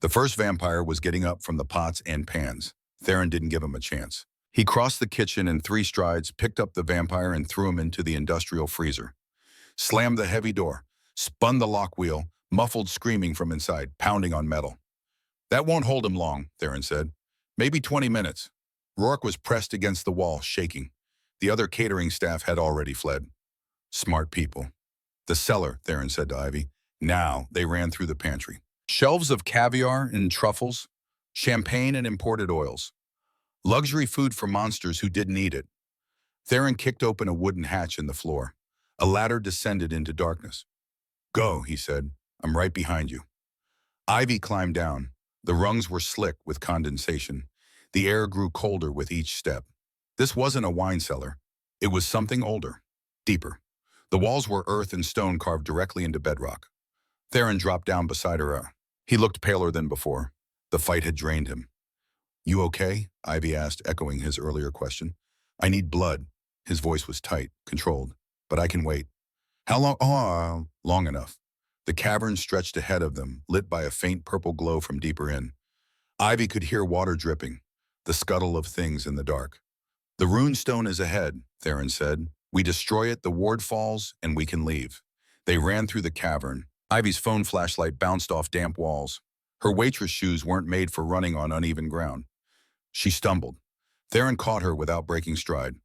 Speaker 1: The first vampire was getting up from the pots and pans. Theron didn't give him a chance. He crossed the kitchen in 3 strides, picked up the vampire and threw him into the industrial freezer. Slammed the heavy door, spun the lock wheel, muffled screaming from inside, pounding on metal. "That won't hold him long," Theron said. "Maybe 20 minutes. Rourke was pressed against the wall, shaking. The other catering staff had already fled. Smart people. "The cellar," Theron said to Ivy. Now they ran through the pantry. Shelves of caviar and truffles, champagne and imported oils. Luxury food for monsters who didn't eat it. Theron kicked open a wooden hatch in the floor. A ladder descended into darkness. "Go," he said. "I'm right behind you." Ivy climbed down. The rungs were slick with condensation. The air grew colder with each step. This wasn't a wine cellar. It was something older, deeper. The walls were earth and stone carved directly into bedrock. Theron dropped down beside her. He looked paler than before. The fight had drained him. "You okay?" Ivy asked, echoing his earlier question. "I need blood." His voice was tight, controlled. "But I can wait." "How long?" "Oh, long enough." The cavern stretched ahead of them, lit by a faint purple glow from deeper in. Ivy could hear water dripping, the scuttle of things in the dark. "The rune stone is ahead," Theron said. "We destroy it, the ward falls, and we can leave." They ran through the cavern. Ivy's phone flashlight bounced off damp walls. Her waitress shoes weren't made for running on uneven ground. She stumbled. Theron caught her without breaking stride.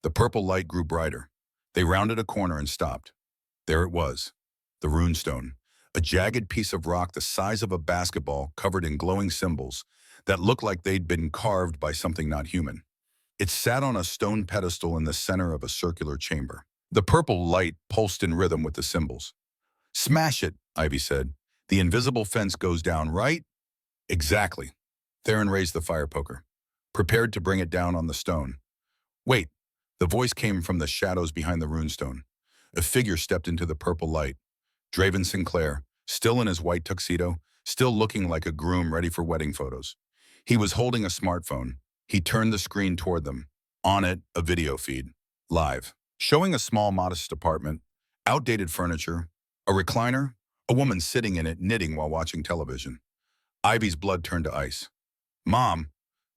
Speaker 1: The purple light grew brighter. They rounded a corner and stopped. There it was, the runestone, a jagged piece of rock the size of a basketball covered in glowing symbols that looked like they'd been carved by something not human. It sat on a stone pedestal in the center of a circular chamber. The purple light pulsed in rhythm with the symbols. "Smash it," Ivy said. "The invisible fence goes down, right?" "Exactly." Theron raised the fire poker, prepared to bring it down on the stone. "Wait." The voice came from the shadows behind the runestone. A figure stepped into the purple light. Draven Sinclair, still in his white tuxedo, still looking like a groom ready for wedding photos. He was holding a smartphone. He turned the screen toward them. On it, a video feed, live, showing a small, modest apartment, outdated furniture, a recliner, a woman sitting in it knitting while watching television. Ivy's blood turned to ice. "Mom."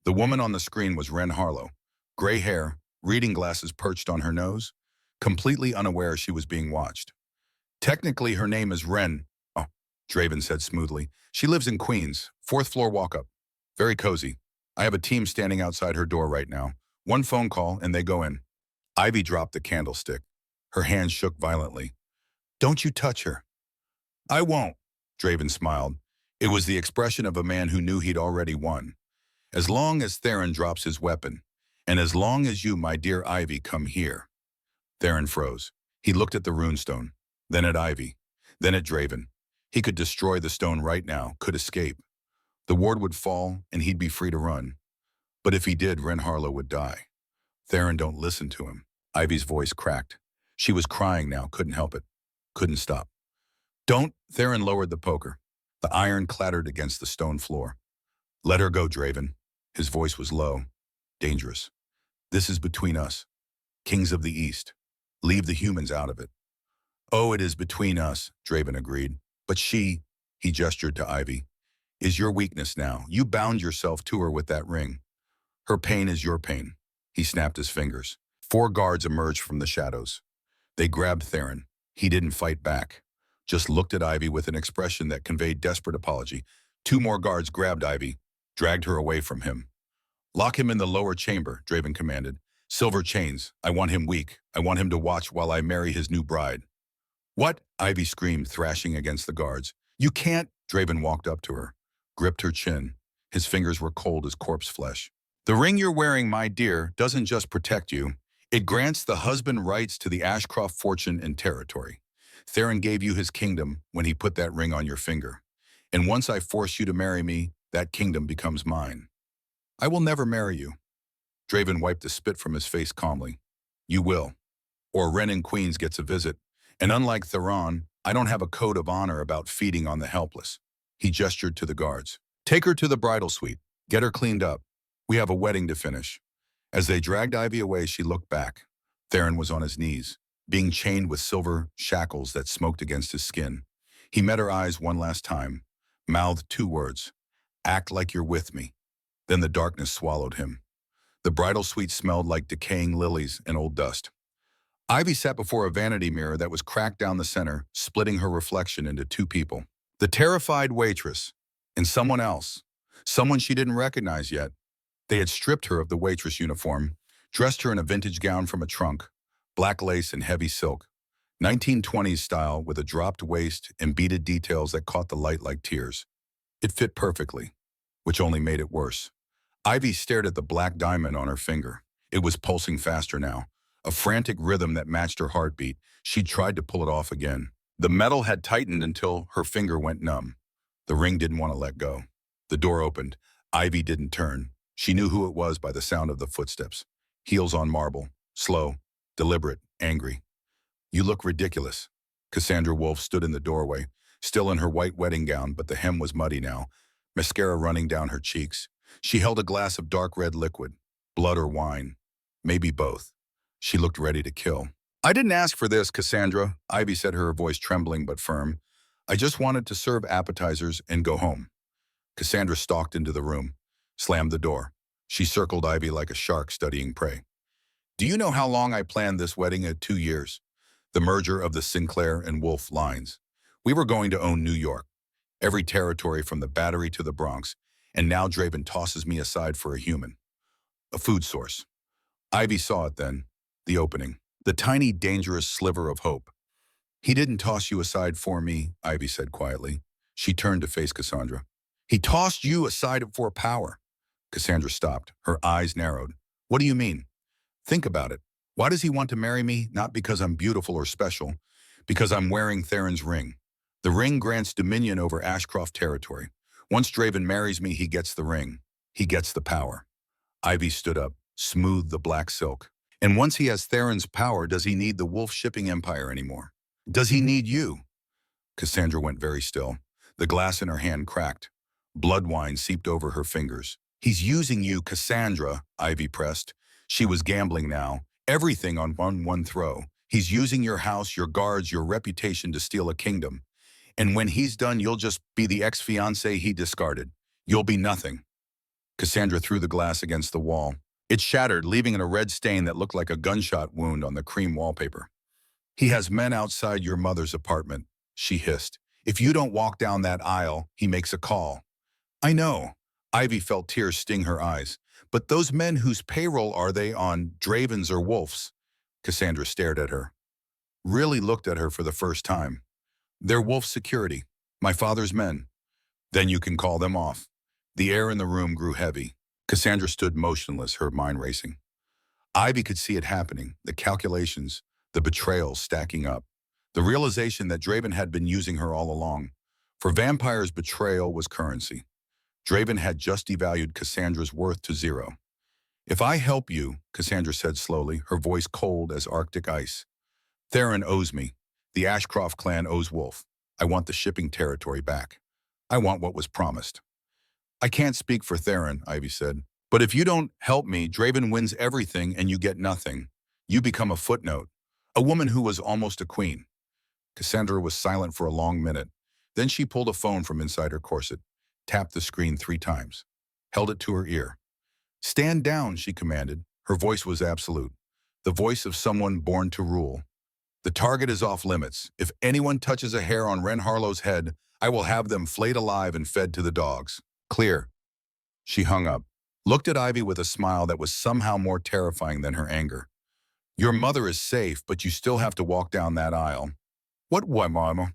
Speaker 1: The woman on the screen was Wren Harlow. Gray hair, reading glasses perched on her nose, completely unaware she was being watched. "Technically, her name is Wren." "Oh," Draven said smoothly. "She lives in Queens, 4th floor walk-up. Very cozy. I have a team standing outside her door right now. One phone call and they go in." Ivy dropped the candlestick. Her hand shook violently. Don't you touch her. I won't, Draven smiled. It was the expression of a man who knew he'd already won. As long as Theron drops his weapon, and as long as you, my dear Ivy, come here. Theron froze. He looked at the runestone, then at Ivy, then at Draven. He could destroy the stone right now, could escape. The ward would fall, and he'd be free to run. But if he did, Ren Harlow would die. Theron, don't listen to him. Ivy's voice cracked. She was crying now, couldn't help it. Couldn't stop. Don't. Theron lowered the poker. The iron clattered against the stone floor. Let her go, Draven. His voice was low, dangerous. This is between us, kings of the East. Leave the humans out of it. Oh, it is between us, Draven agreed. But she, he gestured to Ivy, is your weakness now. You bound yourself to her with that ring. Her pain is your pain. He snapped his fingers. 4 guards emerged from the shadows. They grabbed Theron. He didn't fight back, just looked at Ivy with an expression that conveyed desperate apology. 2 more guards grabbed Ivy, dragged her away from him. Lock him in the lower chamber, Draven commanded. Silver chains. I want him weak. I want him to watch while I marry his new bride. What? Ivy screamed, thrashing against the guards. You can't. Draven walked up to her, gripped her chin. His fingers were cold as corpse flesh. The ring you're wearing, my dear, doesn't just protect you. It grants the husband rights to the Ashcroft fortune and territory. Theron gave you his kingdom when he put that ring on your finger. And once I force you to marry me, that kingdom becomes mine. I will never marry you. Draven wiped the spit from his face calmly. You will. Or Ren and Queens gets a visit. And unlike Theron, I don't have a code of honor about feeding on the helpless. He gestured to the guards. Take her to the bridal suite. Get her cleaned up. We have a wedding to finish. As they dragged Ivy away, she looked back. Theron was on his knees, being chained with silver shackles that smoked against his skin. He met her eyes one last time, mouthed 2 words. Act like you're with me. Then the darkness swallowed him. The bridal suite smelled like decaying lilies and old dust. Ivy sat before a vanity mirror that was cracked down the center, splitting her reflection into 2 people. The terrified waitress and someone else, someone she didn't recognize yet. They had stripped her of the waitress uniform, dressed her in a vintage gown from a trunk, black lace and heavy silk, 1920s style with a dropped waist and beaded details that caught the light like tears. It fit perfectly, which only made it worse. Ivy stared at the black diamond on her finger. It was pulsing faster now, a frantic rhythm that matched her heartbeat. She tried to pull it off again. The metal had tightened until her finger went numb. The ring didn't want to let go. The door opened. Ivy didn't turn. She knew who it was by the sound of the footsteps. Heels on marble, slow, deliberate, angry. You look ridiculous. Cassandra Wolfe stood in the doorway, still in her white wedding gown, but the hem was muddy now, mascara running down her cheeks. She held a glass of dark red liquid, blood or wine, maybe both. She looked ready to kill. I didn't ask for this, Cassandra, Ivy said, her voice trembling but firm. I just wanted to serve appetizers and go home. Cassandra stalked into the room, slammed the door. She circled Ivy like a shark studying prey. Do you know how long I planned this wedding? At 2 years. The merger of the Sinclair and Wolfe lines. We were going to own New York, every territory from the Battery to the Bronx, and now Draven tosses me aside for a human. A food source. Ivy saw it then, the opening, the tiny, dangerous sliver of hope. He didn't toss you aside for me, Ivy said quietly. She turned to face Cassandra. He tossed you aside for power. Cassandra stopped, her eyes narrowed. What do you mean? Think about it. Why does he want to marry me? Not because I'm beautiful or special, because I'm wearing Theron's ring. The ring grants dominion over Ashcroft territory. Once Draven marries me, he gets the ring. He gets the power. Ivy stood up, smoothed the black silk. And once he has Theron's power, does he need the Wolfe shipping empire anymore? Does he need you? Cassandra went very still. The glass in her hand cracked. Blood wine seeped over her fingers. He's using you, Cassandra, Ivy pressed. She was gambling now. Everything on one throw. He's using your house, your guards, your reputation to steal a kingdom. And when he's done, you'll just be the ex-fiancé he discarded. You'll be nothing. Cassandra threw the glass against the wall. It shattered, leaving it a red stain that looked like a gunshot wound on the cream wallpaper. He has men outside your mother's apartment, she hissed. If you don't walk down that aisle, he makes a call. I know. Ivy felt tears sting her eyes. But those men, whose payroll are they on, Draven's or Wolfe's? Cassandra stared at her. Really looked at her for the first time. They're Wolf's security. My father's men. Then you can call them off. The air in the room grew heavy. Cassandra stood motionless, her mind racing. Ivy could see it happening, the calculations, the betrayal stacking up. The realization that Draven had been using her all along. For vampires, betrayal was currency. Draven had just devalued Cassandra's worth to zero. If I help you, Cassandra said slowly, her voice cold as Arctic ice. Theron owes me. The Ashcroft clan owes Wolf. I want the shipping territory back. I want what was promised. I can't speak for Theron, Ivy said. But if you don't help me, Draven wins everything and you get nothing. You become a footnote. A woman who was almost a queen. Cassandra was silent for a long minute. Then she pulled a phone from inside her corset, tapped the screen 3 times, held it to her ear. Stand down, she commanded. Her voice was absolute. The voice of someone born to rule. The target is off limits. If anyone touches a hair on Ren Harlow's head, I will have them flayed alive and fed to the dogs. Clear. She hung up, looked at Ivy with a smile that was somehow more terrifying than her anger. Your mother is safe, but you still have to walk down that aisle. Why, Mama?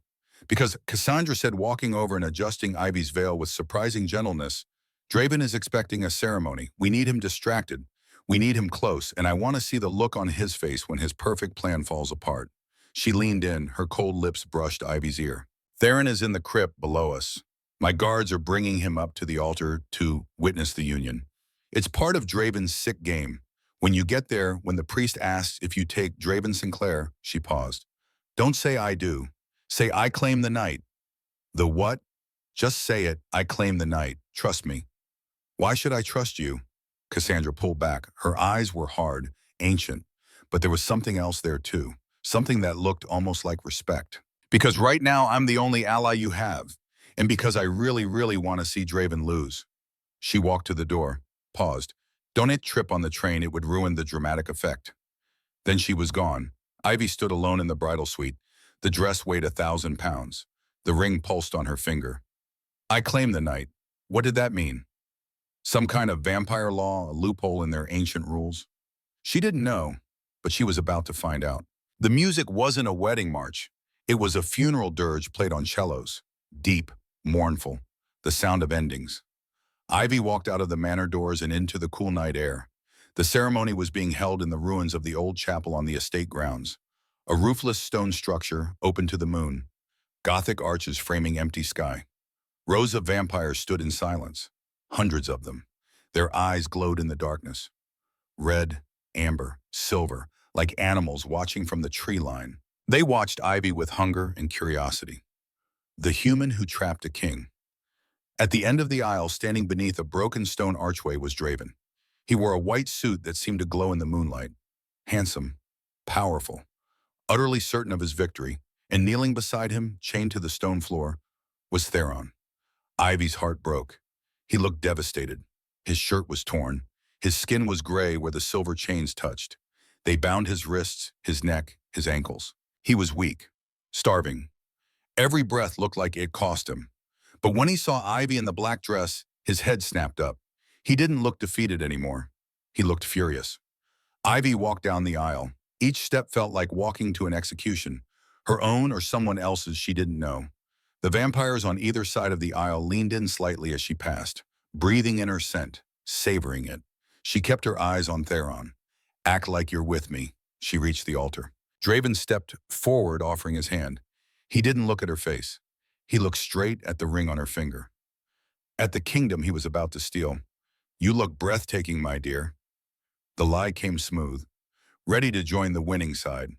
Speaker 1: Because Cassandra said, walking over and adjusting Ivy's veil with surprising gentleness, Draven is expecting a ceremony. We need him distracted. We need him close, and I want to see the look on his face when his perfect plan falls apart. She leaned in, her cold lips brushed Ivy's ear. Theron is in the crypt below us. My guards are bringing him up to the altar to witness the union. It's part of Draven's sick game. When you get there, when the priest asks if you take Draven Sinclair, she paused. Don't say I do. Say I claim the night. The what? Just say it. I claim the night. Trust me. Why should I trust you? Cassandra pulled back. Her eyes were hard, ancient, but there was something else there too. Something that looked almost like respect. Because right now I'm the only ally you have, and because I really, really want to see Draven lose. She walked to the door, paused. Don't trip on the train, it would ruin the dramatic effect. Then she was gone. Ivy stood alone in the bridal suite. The dress weighed 1,000 pounds. The ring pulsed on her finger. I claim the night. What did that mean? Some kind of vampire law, a loophole in their ancient rules? She didn't know, but she was about to find out. The music wasn't a wedding march. It was a funeral dirge played on cellos. Deep, mournful, the sound of endings. Ivy walked out of the manor doors and into the cool night air. The ceremony was being held in the ruins of the old chapel on the estate grounds. A roofless stone structure open to the moon. Gothic arches framing empty sky. Rows of vampires stood in silence. Hundreds of them. Their eyes glowed in the darkness. Red, amber, silver, like animals watching from the tree line. They watched Ivy with hunger and curiosity. The human who trapped a king. At the end of the aisle, standing beneath a broken stone archway, was Draven. He wore a white suit that seemed to glow in the moonlight. Handsome, powerful, utterly certain of his victory, and kneeling beside him, chained to the stone floor, was Theron. Ivy's heart broke. He looked devastated. His shirt was torn. His skin was gray where the silver chains touched. They bound his wrists, his neck, his ankles. He was weak, starving. Every breath looked like it cost him. But when he saw Ivy in the black dress, his head snapped up. He didn't look defeated anymore. He looked furious. Ivy walked down the aisle. Each step felt like walking to an execution, her own or someone else's she didn't know. The vampires on either side of the aisle leaned in slightly as she passed, breathing in her scent, savoring it. She kept her eyes on Theron. Act like you're with me. She reached the altar. Draven stepped forward, offering his hand. He didn't look at her face. He looked straight at the ring on her finger. At the kingdom he was about to steal. You look breathtaking, my dear. The lie came smooth, ready to join the winning side.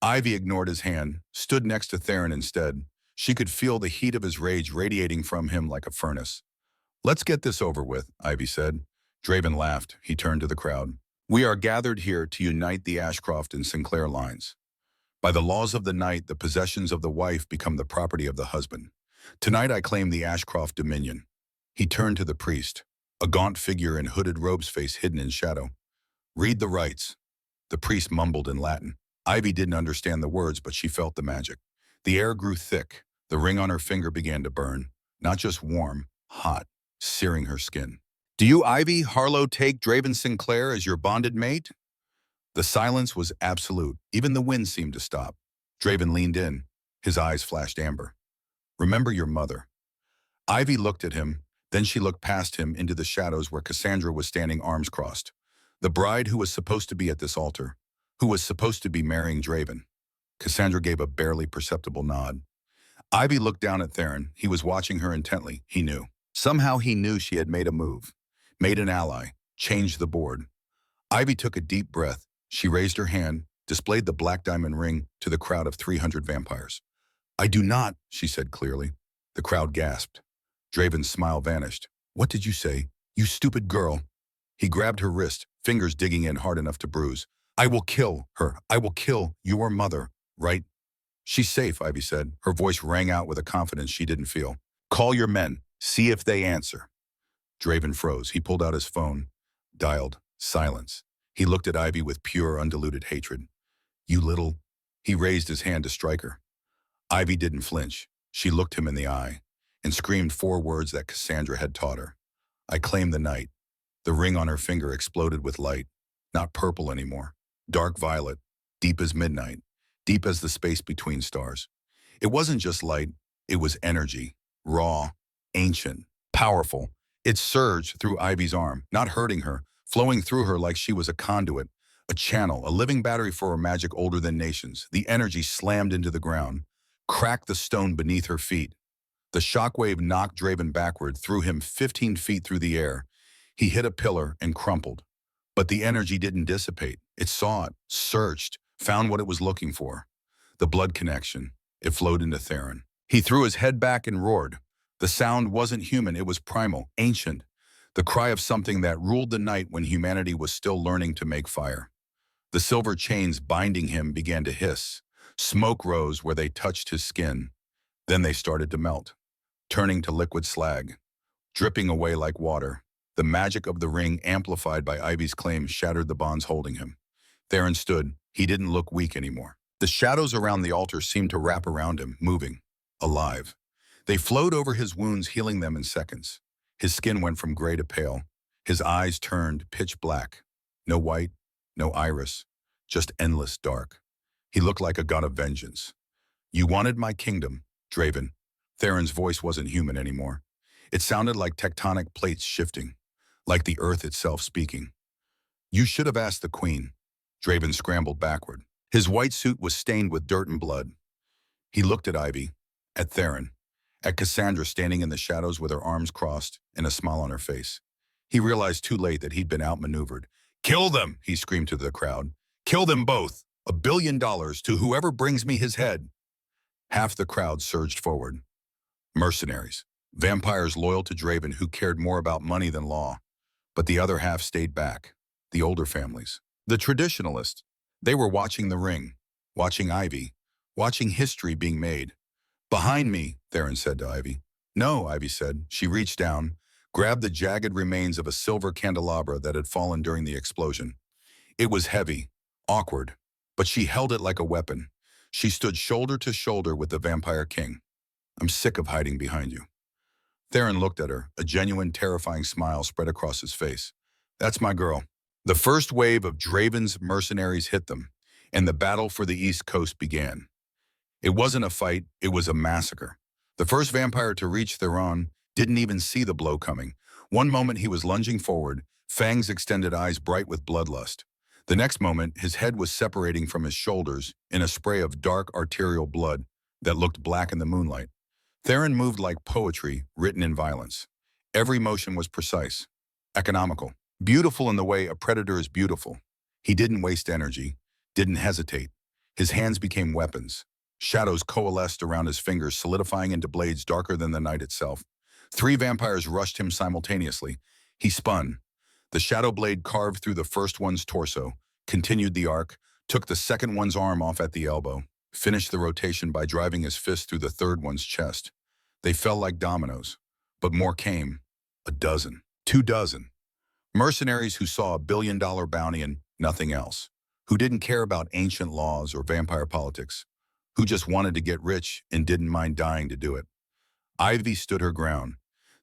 Speaker 1: Ivy ignored his hand, stood next to Theron instead. She could feel the heat of his rage radiating from him like a furnace. Let's get this over with, Ivy said. Draven laughed. He turned to the crowd. We are gathered here to unite the Ashcroft and Sinclair lines. By the laws of the night, the possessions of the wife become the property of the husband. Tonight I claim the Ashcroft dominion. He turned to the priest, a gaunt figure in hooded robes, face hidden in shadow. Read the rites. The priest mumbled in Latin. Ivy didn't understand the words, but she felt the magic. The air grew thick. The ring on her finger began to burn, not just warm, hot, searing her skin. Do you, Ivy Harlow, take Draven Sinclair as your bonded mate? The silence was absolute. Even the wind seemed to stop. Draven leaned in. His eyes flashed amber. Remember your mother. Ivy looked at him, then she looked past him into the shadows where Cassandra was standing arms crossed. The bride who was supposed to be at this altar, who was supposed to be marrying Draven. Cassandra gave a barely perceptible nod. Ivy looked down at Theron. He was watching her intently. He knew. Somehow he knew she had made a move, made an ally, changed the board. Ivy took a deep breath. She raised her hand, displayed the black diamond ring to the crowd of 300 vampires. I do not, she said clearly. The crowd gasped. Draven's smile vanished. What did you say? You stupid girl. He grabbed her wrist, fingers digging in hard enough to bruise. I will kill her. I will kill your mother, right? She's safe, Ivy said. Her voice rang out with a confidence she didn't feel. Call your men. See if they answer. Draven froze. He pulled out his phone, dialed. Silence. He looked at Ivy with pure, undiluted hatred. You little... He raised his hand to strike her. Ivy didn't flinch. She looked him in the eye and screamed 4 words that Cassandra had taught her. I claim the night. The ring on her finger exploded with light. Not purple anymore. Dark violet. Deep as midnight. Deep as the space between stars. It wasn't just light. It was energy. Raw. Ancient. Powerful. It surged through Ivy's arm, not hurting her, flowing through her like she was a conduit, a channel, a living battery for a magic older than nations. The energy slammed into the ground, cracked the stone beneath her feet. The shockwave knocked Draven backward, threw him 15 feet through the air. He hit a pillar and crumpled. But the energy didn't dissipate. It saw it, searched, found what it was looking for. The blood connection. It flowed into Theron. He threw his head back and roared. The sound wasn't human, it was primal, ancient. The cry of something that ruled the night when humanity was still learning to make fire. The silver chains binding him began to hiss. Smoke rose where they touched his skin. Then they started to melt, turning to liquid slag, dripping away like water. The magic of the ring, amplified by Ivy's claims, shattered the bonds holding him. Theron stood. He didn't look weak anymore. The shadows around the altar seemed to wrap around him, moving, alive. They flowed over his wounds, healing them in seconds. His skin went from gray to pale. His eyes turned pitch black. No white, no iris, just endless dark. He looked like a god of vengeance. You wanted my kingdom, Draven. Theron's voice wasn't human anymore. It sounded like tectonic plates shifting, like the earth itself speaking. You should have asked the queen. Draven scrambled backward. His white suit was stained with dirt and blood. He looked at Ivy, at Theron, at Cassandra standing in the shadows with her arms crossed and a smile on her face. He realized too late that he'd been outmaneuvered. Kill them, he screamed to the crowd. Kill them both. $1 billion to whoever brings me his head. Half the crowd surged forward. Mercenaries, vampires loyal to Draven who cared more about money than law. But the other half stayed back, the older families. The traditionalists, they were watching the ring, watching Ivy, watching history being made. Behind me, Theron said to Ivy. No, Ivy said. She reached down, grabbed the jagged remains of a silver candelabra that had fallen during the explosion. It was heavy, awkward, but she held it like a weapon. She stood shoulder to shoulder with the Vampire King. I'm sick of hiding behind you. Theron looked at her, a genuine, terrifying smile spread across his face. That's my girl. The first wave of Draven's mercenaries hit them, and the battle for the East Coast began. It wasn't a fight, it was a massacre. The first vampire to reach Theron didn't even see the blow coming. One moment he was lunging forward, fangs extended, eyes bright with bloodlust. The next moment, his head was separating from his shoulders in a spray of dark arterial blood that looked black in the moonlight. Theron moved like poetry written in violence. Every motion was precise, economical, beautiful in the way a predator is beautiful. He didn't waste energy, didn't hesitate. His hands became weapons. Shadows coalesced around his fingers, solidifying into blades darker than the night itself. 3 vampires rushed him simultaneously. He spun. The shadow blade carved through the first one's torso, continued the arc, took the second one's arm off at the elbow, finished the rotation by driving his fist through the third one's chest. They fell like dominoes, but more came. 12. 2 dozen. Mercenaries who saw $1 billion bounty and nothing else, who didn't care about ancient laws or vampire politics, who just wanted to get rich and didn't mind dying to do it. Ivy stood her ground.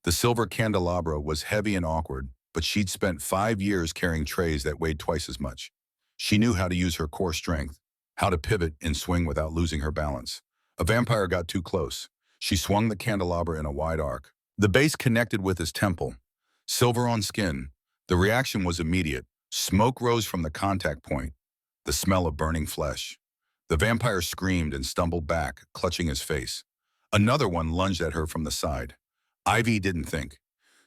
Speaker 1: The silver candelabra was heavy and awkward, but she'd spent 5 years carrying trays that weighed twice as much. She knew how to use her core strength, how to pivot and swing without losing her balance. A vampire got too close. She swung the candelabra in a wide arc. The base connected with his temple. Silver on skin. The reaction was immediate. Smoke rose from the contact point, the smell of burning flesh. The vampire screamed and stumbled back, clutching his face. Another one lunged at her from the side. Ivy didn't think,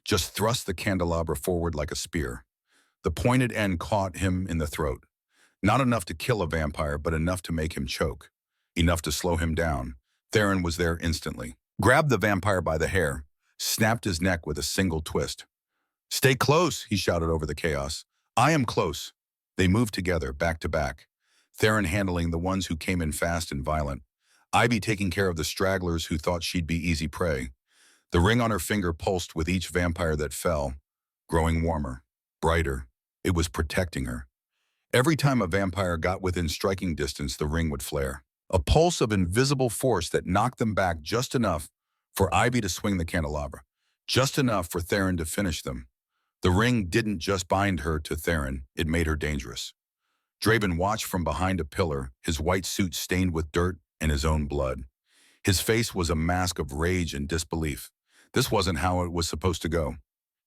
Speaker 1: just thrust the candelabra forward like a spear. The pointed end caught him in the throat. Not enough to kill a vampire, but enough to make him choke. Enough to slow him down. Theron was there instantly. Grabbed the vampire by the hair, snapped his neck with a single twist. "Stay close," he shouted over the chaos. "I am close." They moved together, back to back. Theron handling the ones who came in fast and violent. Ivy taking care of the stragglers who thought she'd be easy prey. The ring on her finger pulsed with each vampire that fell, growing warmer, brighter. It was protecting her. Every time a vampire got within striking distance, the ring would flare. A pulse of invisible force that knocked them back just enough for Ivy to swing the candelabra, just enough for Theron to finish them. The ring didn't just bind her to Theron, it made her dangerous. Draven watched from behind a pillar, his white suit stained with dirt and his own blood. His face was a mask of rage and disbelief. This wasn't how it was supposed to go.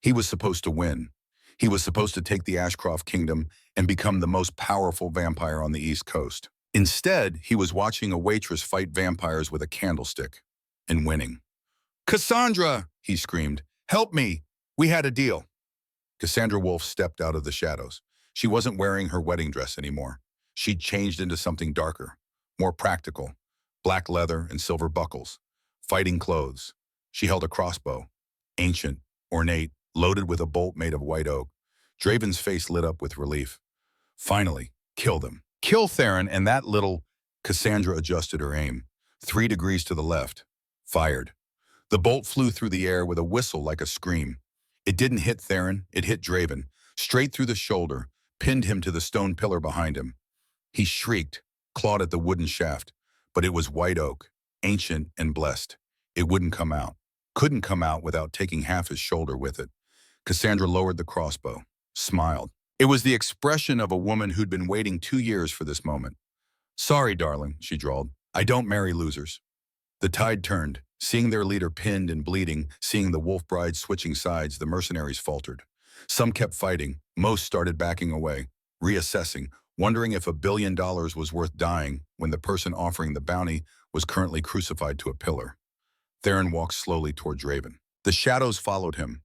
Speaker 1: He was supposed to win. He was supposed to take the Ashcroft Kingdom and become the most powerful vampire on the East Coast. Instead, he was watching a waitress fight vampires with a candlestick and winning. "Cassandra!" he screamed. "Help me! We had a deal." Cassandra Wolf stepped out of the shadows. She wasn't wearing her wedding dress anymore. She'd changed into something darker, more practical. Black leather and silver buckles. Fighting clothes. She held a crossbow. Ancient, ornate, loaded with a bolt made of white oak. Draven's face lit up with relief. Finally, kill them. Kill Theron and that little... Cassandra adjusted her aim. 3 degrees to the left. Fired. The bolt flew through the air with a whistle like a scream. It didn't hit Theron, it hit Draven. Straight through the shoulder, pinned him to the stone pillar behind him. He shrieked, clawed at the wooden shaft. But it was white oak, ancient and blessed. It wouldn't come out. Couldn't come out without taking half his shoulder with it. Cassandra lowered the crossbow, smiled. It was the expression of a woman who'd been waiting 2 years for this moment. "Sorry, darling," she drawled. "I don't marry losers." The tide turned. Seeing their leader pinned and bleeding, seeing the wolf brides switching sides, the mercenaries faltered. Some kept fighting. Most started backing away, reassessing, wondering if $1 billion was worth dying when the person offering the bounty was currently crucified to a pillar. Theron walked slowly toward Draven. The shadows followed him,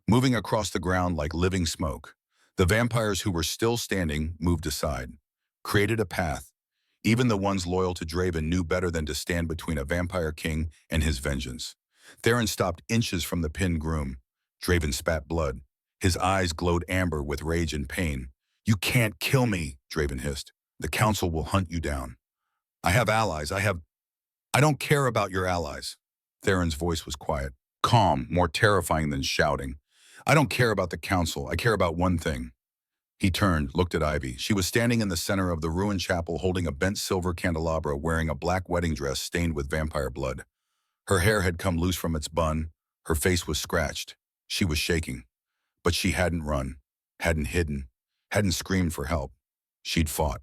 Speaker 1: moving across the ground like living smoke. The vampires who were still standing moved aside, created a path. Even the ones loyal to Draven knew better than to stand between a vampire king and his vengeance. Theron stopped inches from the pinned groom. Draven spat blood. His eyes glowed amber with rage and pain. "You can't kill me," Draven hissed. "The council will hunt you down. I have allies. I don't care about your allies." Theron's voice was quiet, calm, more terrifying than shouting. "I don't care about the council. I care about one thing." He turned, looked at Ivy. She was standing in the center of the ruined chapel holding a bent silver candelabra, wearing a black wedding dress stained with vampire blood. Her hair had come loose from its bun. Her face was scratched. She was shaking. But she hadn't run, hadn't hidden, hadn't screamed for help. She'd fought.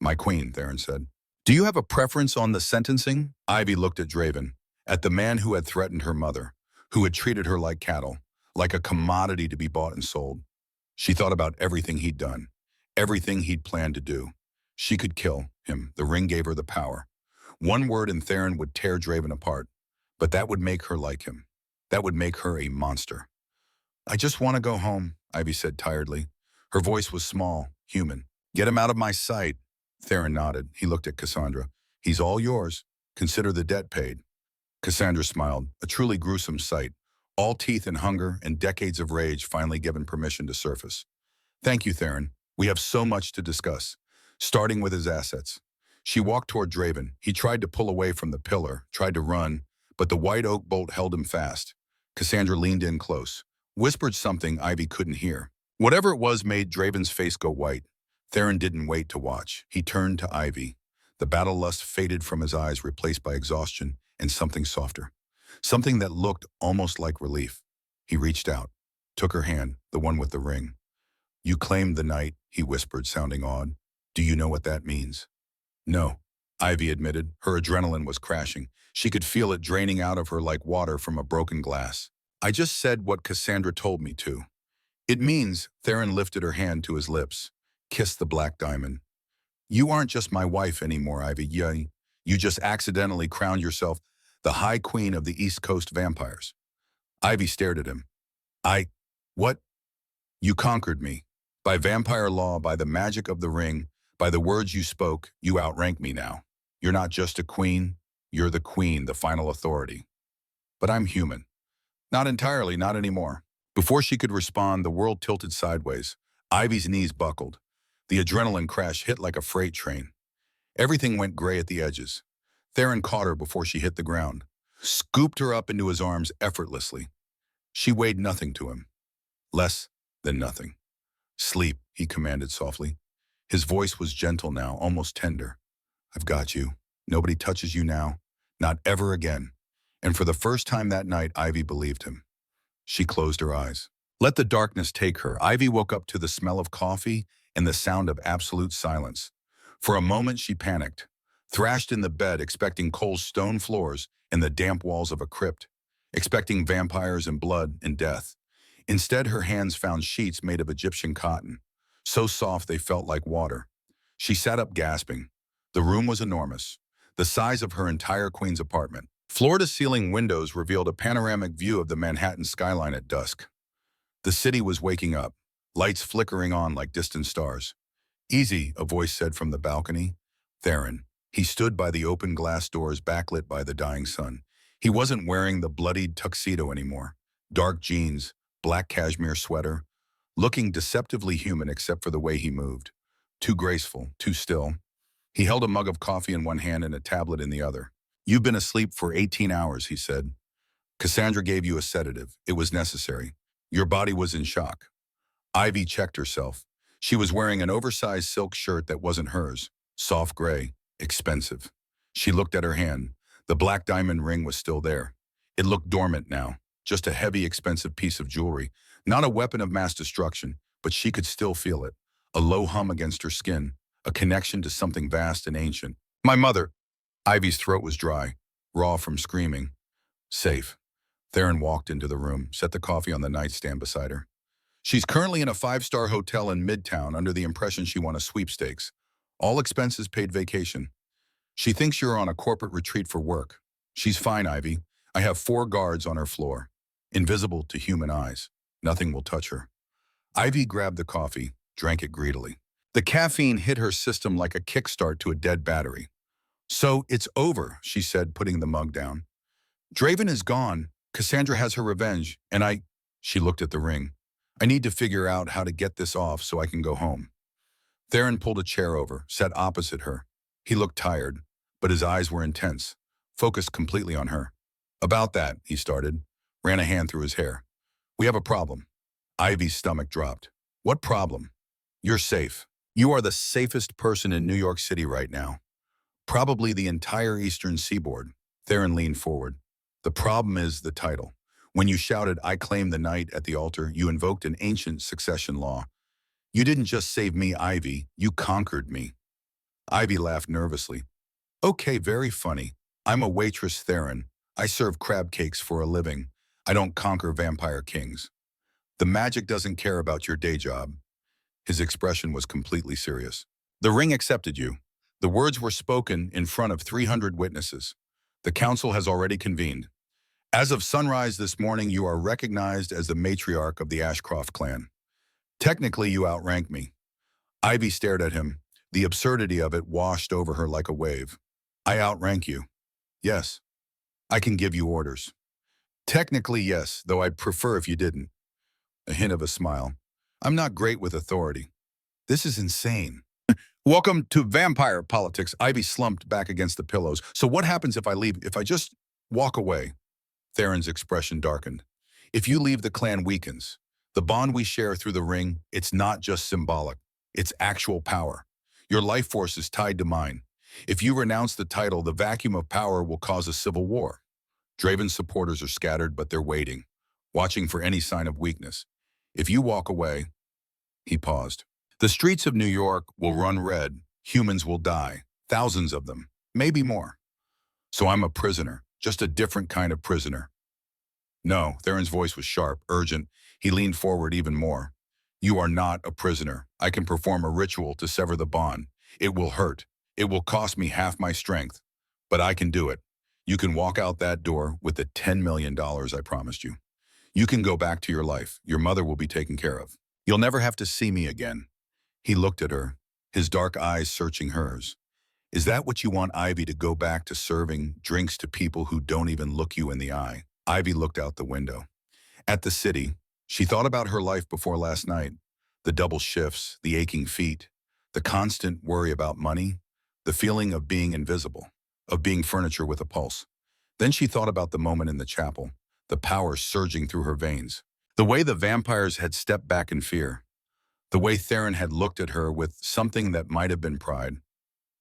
Speaker 1: "My queen," Theron said. "Do you have a preference on the sentencing?" Ivy looked at Draven, at the man who had threatened her mother, who had treated her like cattle, like a commodity to be bought and sold. She thought about everything he'd done, everything he'd planned to do. She could kill him. The ring gave her the power. One word and Theron would tear Draven apart. But that would make her like him. That would make her a monster. "I just want to go home," Ivy said tiredly. Her voice was small, human. "Get him out of my sight." Theron nodded. He looked at Cassandra. "He's all yours. Consider the debt paid." Cassandra smiled, a truly gruesome sight. All teeth and hunger and decades of rage finally given permission to surface. "Thank you, Theron. We have so much to discuss, starting with his assets." She walked toward Draven. He tried to pull away from the pillar, tried to run, but the white oak bolt held him fast. Cassandra leaned in close, whispered something Ivy couldn't hear. Whatever it was made Draven's face go white. Theron didn't wait to watch. He turned to Ivy. The battle lust faded from his eyes, replaced by exhaustion and something softer. Something that looked almost like relief. He reached out, took her hand, the one with the ring. "You claimed the night," he whispered, sounding awed. Do you know what that means? No, Ivy admitted. Her adrenaline was crashing. She could feel it draining out of her like water from a broken glass. I just said what Cassandra told me to. It means, Theron lifted her hand to his lips, kissed the black diamond. You aren't just my wife anymore, Ivy. You just accidentally crowned yourself the High Queen of the East Coast vampires. Ivy stared at him. What? You conquered me. By vampire law, by the magic of the ring, by the words you spoke, you outrank me now. You're not just a queen, you're the queen, the final authority. But I'm human. Not entirely, not anymore. Before she could respond, the world tilted sideways. Ivy's knees buckled. The adrenaline crash hit like a freight train. Everything went gray at the edges. Theron caught her before she hit the ground, scooped her up into his arms effortlessly. She weighed nothing to him. Less than nothing. Sleep, he commanded softly. His voice was gentle now, almost tender. I've got you. Nobody touches you now. Not ever again. And for the first time that night, Ivy believed him. She closed her eyes. Let the darkness take her. Ivy woke up to the smell of coffee and the sound of absolute silence. For a moment, she panicked, thrashed in the bed, expecting Cole's stone floors and the damp walls of a crypt, expecting vampires and blood and death. Instead, her hands found sheets made of Egyptian cotton, so soft they felt like water. She sat up gasping. The room was enormous, the size of her entire queen's apartment. Floor-to-ceiling windows revealed a panoramic view of the Manhattan skyline at dusk. The city was waking up, lights flickering on like distant stars. Easy, a voice said from the balcony. Theron. He stood by the open glass doors backlit by the dying sun. He wasn't wearing the bloodied tuxedo anymore. Dark jeans, black cashmere sweater, looking deceptively human except for the way he moved. Too graceful, too still. He held a mug of coffee in one hand and a tablet in the other. You've been asleep for 18 hours, he said. Cassandra gave you a sedative. It was necessary. Your body was in shock. Ivy checked herself. She was wearing an oversized silk shirt that wasn't hers. Soft gray, expensive. She looked at her hand. The black diamond ring was still there. It looked dormant now, just a heavy, expensive piece of jewelry. Not a weapon of mass destruction, but she could still feel it. A low hum against her skin, a connection to something vast and ancient. My mother. Ivy's throat was dry, raw from screaming. Safe. Theron walked into the room, set the coffee on the nightstand beside her. She's currently in a 5-star hotel in Midtown under the impression she won a sweepstakes. All expenses paid vacation. She thinks you're on a corporate retreat for work. She's fine, Ivy. I have 4 guards on her floor. Invisible to human eyes. Nothing will touch her. Ivy grabbed the coffee, drank it greedily. The caffeine hit her system like a kickstart to a dead battery. So it's over, she said, putting the mug down. Draven is gone. Cassandra has her revenge, and she looked at the ring. I need to figure out how to get this off so I can go home. Theron pulled a chair over, sat opposite her. He looked tired, but his eyes were intense, focused completely on her. About that, he started, ran a hand through his hair. We have a problem. Ivy's stomach dropped. What problem? You're safe. You are the safest person in New York City right now. Probably the entire eastern seaboard. Theron leaned forward. The problem is the title. When you shouted, I claim the night at the altar, you invoked an ancient succession law. You didn't just save me, Ivy. You conquered me. Ivy laughed nervously. Okay, very funny. I'm a waitress, Theron. I serve crab cakes for a living. I don't conquer vampire kings. The magic doesn't care about your day job. His expression was completely serious. The ring accepted you. The words were spoken in front of 300 witnesses. The council has already convened. As of sunrise this morning, you are recognized as the matriarch of the Ashcroft clan. Technically, you outrank me. Ivy stared at him. The absurdity of it washed over her like a wave. I outrank you. Yes. I can give you orders. Technically, yes, though I'd prefer if you didn't. A hint of a smile. I'm not great with authority. This is insane. Welcome to vampire politics. Ivy slumped back against the pillows. So what happens if I leave, if I just walk away? Theron's expression darkened. If you leave, the clan weakens. The bond we share through the ring, it's not just symbolic. It's actual power. Your life force is tied to mine. If you renounce the title, the vacuum of power will cause a civil war. Draven's supporters are scattered, but they're waiting, watching for any sign of weakness. If you walk away, he paused. The streets of New York will run red, Humans will die, thousands of them, maybe more. So I'm a prisoner, just a different kind of prisoner. No, Theron's voice was sharp, urgent. He leaned forward even more. You are not a prisoner. I can perform a ritual to sever the bond. It will hurt. It will cost me half my strength. But I can do it. You can walk out that door with the $10 million I promised you. You can go back to your life. Your mother will be taken care of. You'll never have to see me again. He looked at her, his dark eyes searching hers. Is that what you want Ivy to go back to, serving drinks to people who don't even look you in the eye? Ivy looked out the window. At the city, she thought about her life before last night. The double shifts, the aching feet, the constant worry about money, the feeling of being invisible, of being furniture with a pulse. Then she thought about the moment in the chapel, the power surging through her veins, the way the vampires had stepped back in fear, the way Theron had looked at her with something that might have been pride.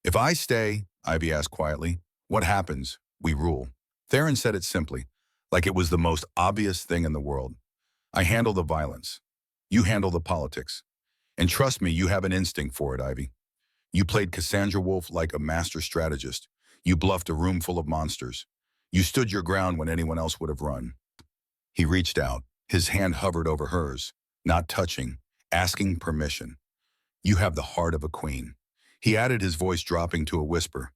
Speaker 1: If I stay, Ivy asked quietly, what happens? We rule. Theron said it simply, like it was the most obvious thing in the world. I handle the violence. You handle the politics. And trust me, you have an instinct for it, Ivy. You played Cassandra Wolf like a master strategist. You bluffed a room full of monsters. You stood your ground when anyone else would have run. He reached out. His hand hovered over hers, not touching, asking permission. You have the heart of a queen. He added, his voice dropping to a whisper.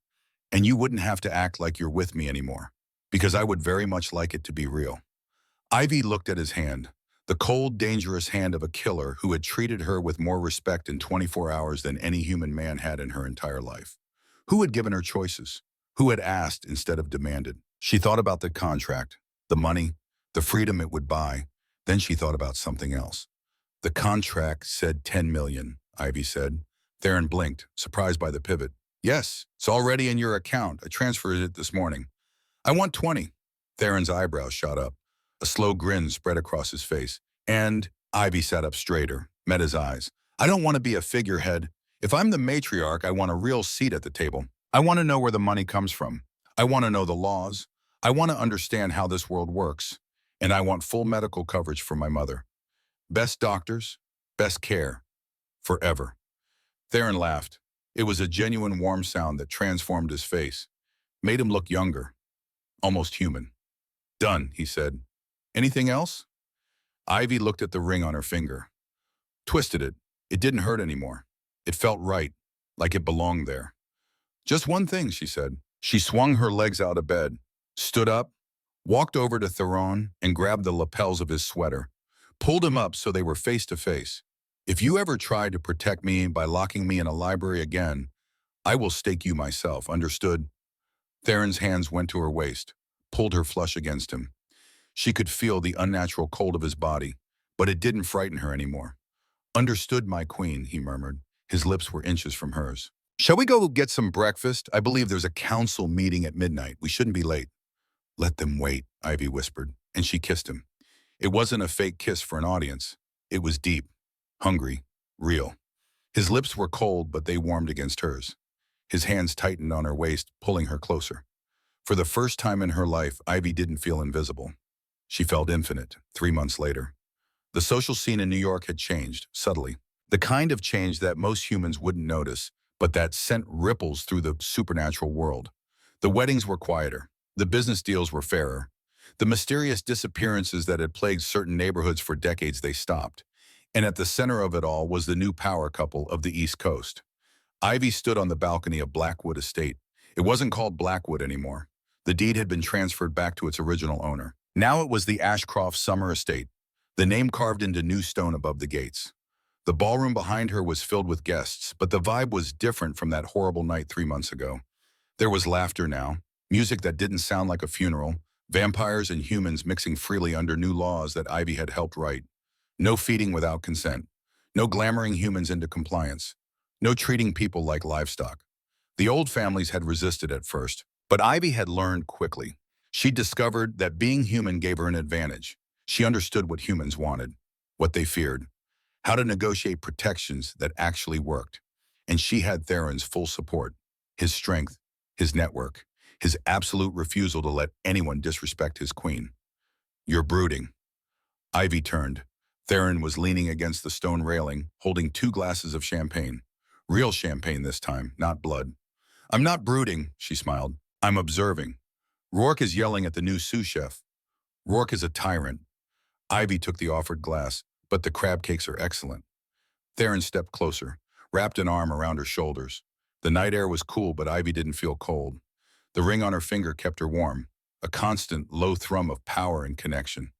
Speaker 1: And you wouldn't have to act like you're with me anymore, because I would very much like it to be real. Ivy looked at his hand, the cold, dangerous hand of a killer who had treated her with more respect in 24 hours than any human man had in her entire life. Who had given her choices? Who had asked instead of demanded? She thought about the contract, the money, the freedom it would buy. Then she thought about something else. The contract said 10 million, Ivy said. Theron blinked, surprised by the pivot. Yes, it's already in your account. I transferred it this morning. I want 20. Theron's eyebrows shot up. A slow grin spread across his face. And Ivy sat up straighter, met his eyes. I don't want to be a figurehead. If I'm the matriarch, I want a real seat at the table. I want to know where the money comes from. I want to know the laws. I want to understand how this world works. And I want full medical coverage for my mother. Best doctors, best care, forever. Theron laughed. It was a genuine warm sound that transformed his face, made him look younger, almost human. Done, he said. Anything else? Ivy looked at the ring on her finger, twisted it. It didn't hurt anymore. It felt right, like it belonged there. Just one thing, she said. She swung her legs out of bed, stood up, walked over to Theron and grabbed the lapels of his sweater, pulled him up so they were face to face. If you ever try to protect me by locking me in a library again, I will stake you myself, understood? Theron's hands went to her waist, pulled her flush against him. She could feel the unnatural cold of his body, but it didn't frighten her anymore. Understood, my queen, he murmured. His lips were inches from hers. Shall we go get some breakfast? I believe there's a council meeting at midnight. We shouldn't be late. Let them wait, Ivy whispered, and she kissed him. It wasn't a fake kiss for an audience. It was deep, hungry, real. His lips were cold, but they warmed against hers. His hands tightened on her waist, pulling her closer. For the first time in her life, Ivy didn't feel invisible. She felt infinite, 3 months later. The social scene in New York had changed, subtly. The kind of change that most humans wouldn't notice, but that sent ripples through the supernatural world. The weddings were quieter. The business deals were fairer. The mysterious disappearances that had plagued certain neighborhoods for decades, they stopped. And at the center of it all was the new power couple of the East Coast. Ivy stood on the balcony of Blackwood Estate. It wasn't called Blackwood anymore. The deed had been transferred back to its original owner. Now it was the Ashcroft Summer Estate, the name carved into new stone above the gates. The ballroom behind her was filled with guests, but the vibe was different from that horrible night 3 months ago. There was laughter now, music that didn't sound like a funeral, vampires and humans mixing freely under new laws that Ivy had helped write. No feeding without consent, no glamoring humans into compliance, no treating people like livestock. The old families had resisted at first, but Ivy had learned quickly. She discovered that being human gave her an advantage. She understood what humans wanted, what they feared, how to negotiate protections that actually worked. And she had Theron's full support, his strength, his network, his absolute refusal to let anyone disrespect his queen. You're brooding. Ivy turned. Theron was leaning against the stone railing, holding 2 glasses of champagne. Real champagne this time, not blood. I'm not brooding, she smiled. I'm observing. Rourke is yelling at the new sous chef. Rourke is a tyrant. Ivy took the offered glass, but the crab cakes are excellent. Theron stepped closer, wrapped an arm around her shoulders. The night air was cool, but Ivy didn't feel cold. The ring on her finger kept her warm, a constant, low thrum of power and connection.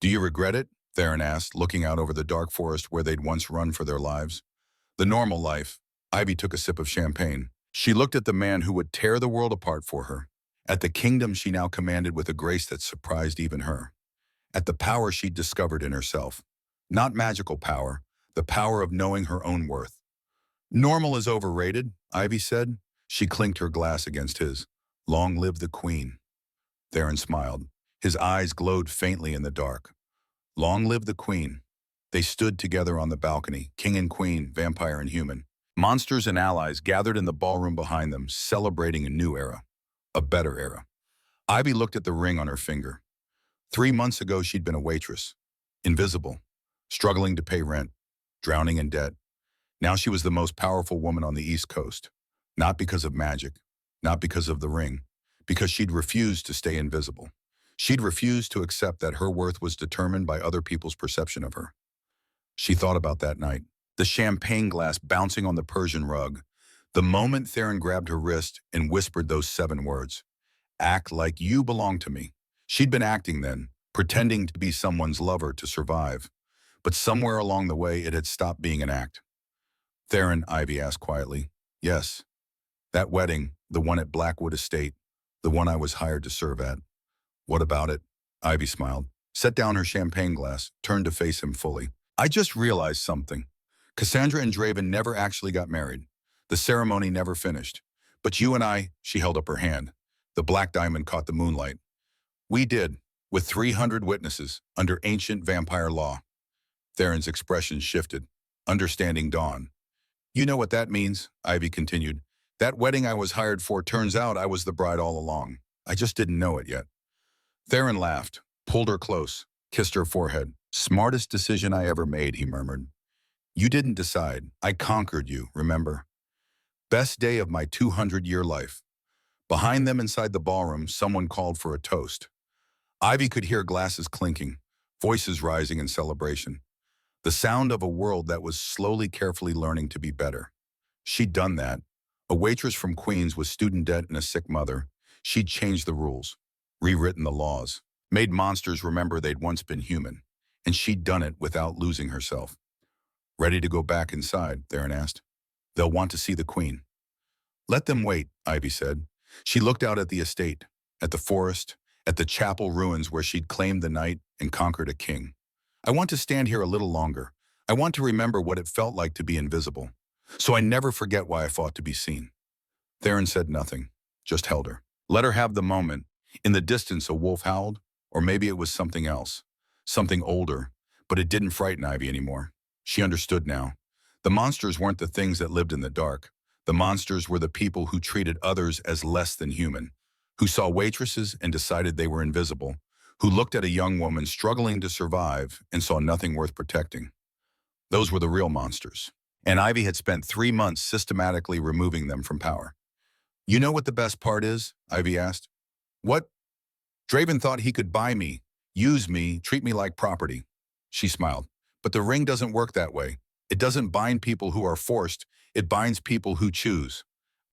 Speaker 1: Do you regret it? Theron asked, looking out over the dark forest where they'd once run for their lives. The normal life. Ivy took a sip of champagne. She looked at the man who would tear the world apart for her, at the kingdom she now commanded with a grace that surprised even her, at the power she'd discovered in herself. Not magical power, the power of knowing her own worth. Normal is overrated, Ivy said. She clinked her glass against his. Long live the Queen. Theron smiled. His eyes glowed faintly in the dark. Long live the Queen. They stood together on the balcony, king and queen, vampire and human. Monsters and allies gathered in the ballroom behind them, celebrating a new era. A better era. Ivy looked at the ring on her finger. 3 months ago, she'd been a waitress. Invisible. Struggling to pay rent. Drowning in debt. Now she was the most powerful woman on the East Coast. Not because of magic. Not because of the ring. Because she'd refused to stay invisible. She'd refused to accept that her worth was determined by other people's perception of her. She thought about that night. The champagne glass bouncing on the Persian rug. The moment Theron grabbed her wrist and whispered those 7 words. Act like you belong to me. She'd been acting then, pretending to be someone's lover to survive. But somewhere along the way, it had stopped being an act. Theron, Ivy asked quietly. Yes. That wedding, the one at Blackwood Estate, the one I was hired to serve at. What about it? Ivy smiled, set down her champagne glass, turned to face him fully. I just realized something. Cassandra and Draven never actually got married. The ceremony never finished. But you and I, she held up her hand. The black diamond caught the moonlight. We did, with 300 witnesses, under ancient vampire law. Theron's expression shifted. Understanding dawned. You know what that means, Ivy continued. That wedding I was hired for, turns out I was the bride all along. I just didn't know it yet. Theron laughed, pulled her close, kissed her forehead. Smartest decision I ever made, he murmured. You didn't decide. I conquered you, remember? Best day of my 200-year life. Behind them inside the ballroom, someone called for a toast. Ivy could hear glasses clinking, voices rising in celebration. The sound of a world that was slowly, carefully learning to be better. She'd done that. A waitress from Queens with student debt and a sick mother. She'd changed the rules, rewritten the laws, made monsters remember they'd once been human. And she'd done it without losing herself. Ready to go back inside, Theron asked. They'll want to see the Queen. Let them wait, Ivy said. She looked out at the estate, at the forest, at the chapel ruins where she'd claimed the night and conquered a king. I want to stand here a little longer. I want to remember what it felt like to be invisible. So I never forget why I fought to be seen. Theron said nothing, just held her. Let her have the moment. In the distance, a wolf howled, or maybe it was something else, something older, but it didn't frighten Ivy anymore. She understood now. The monsters weren't the things that lived in the dark. The monsters were the people who treated others as less than human, who saw waitresses and decided they were invisible, who looked at a young woman struggling to survive and saw nothing worth protecting. Those were the real monsters. And Ivy had spent 3 months systematically removing them from power. You know what the best part is? Ivy asked. What? Draven thought he could buy me, use me, treat me like property. She smiled. But the ring doesn't work that way. It doesn't bind people who are forced. It binds people who choose.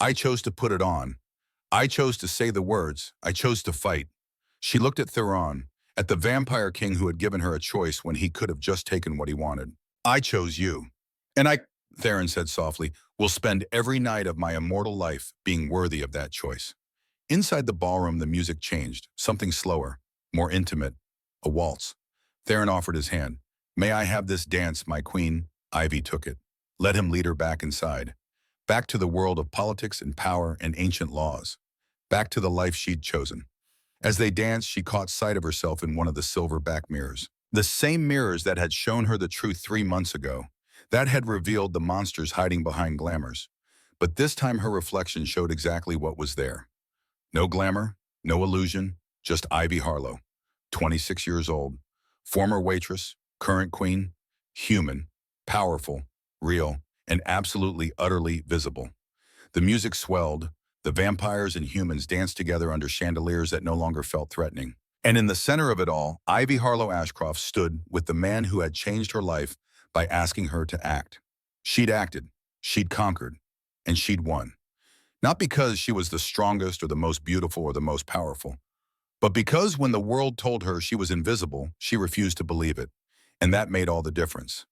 Speaker 1: I chose to put it on. I chose to say the words. I chose to fight. She looked at Theron, at the vampire king who had given her a choice when he could have just taken what he wanted. I chose you. And Theron said softly, will spend every night of my immortal life being worthy of that choice. Inside the ballroom, the music changed, something slower, more intimate, a waltz. Theron offered his hand. May I have this dance, my queen? Ivy took it. Let him lead her back inside, back to the world of politics and power and ancient laws, back to the life she'd chosen. As they danced, she caught sight of herself in one of the silver back mirrors, the same mirrors that had shown her the truth 3 months ago, that had revealed the monsters hiding behind glamours. But this time her reflection showed exactly what was there. No glamour, no illusion, just Ivy Harlow, 26 years old, former waitress, current queen, human, powerful, real, and absolutely, utterly visible. The music swelled. The vampires and humans danced together under chandeliers that no longer felt threatening. And in the center of it all, Ivy Harlow Ashcroft stood with the man who had changed her life by asking her to act. She'd acted, she'd conquered, and she'd won. Not because she was the strongest or the most beautiful or the most powerful, but because when the world told her she was invisible, she refused to believe it. And that made all the difference.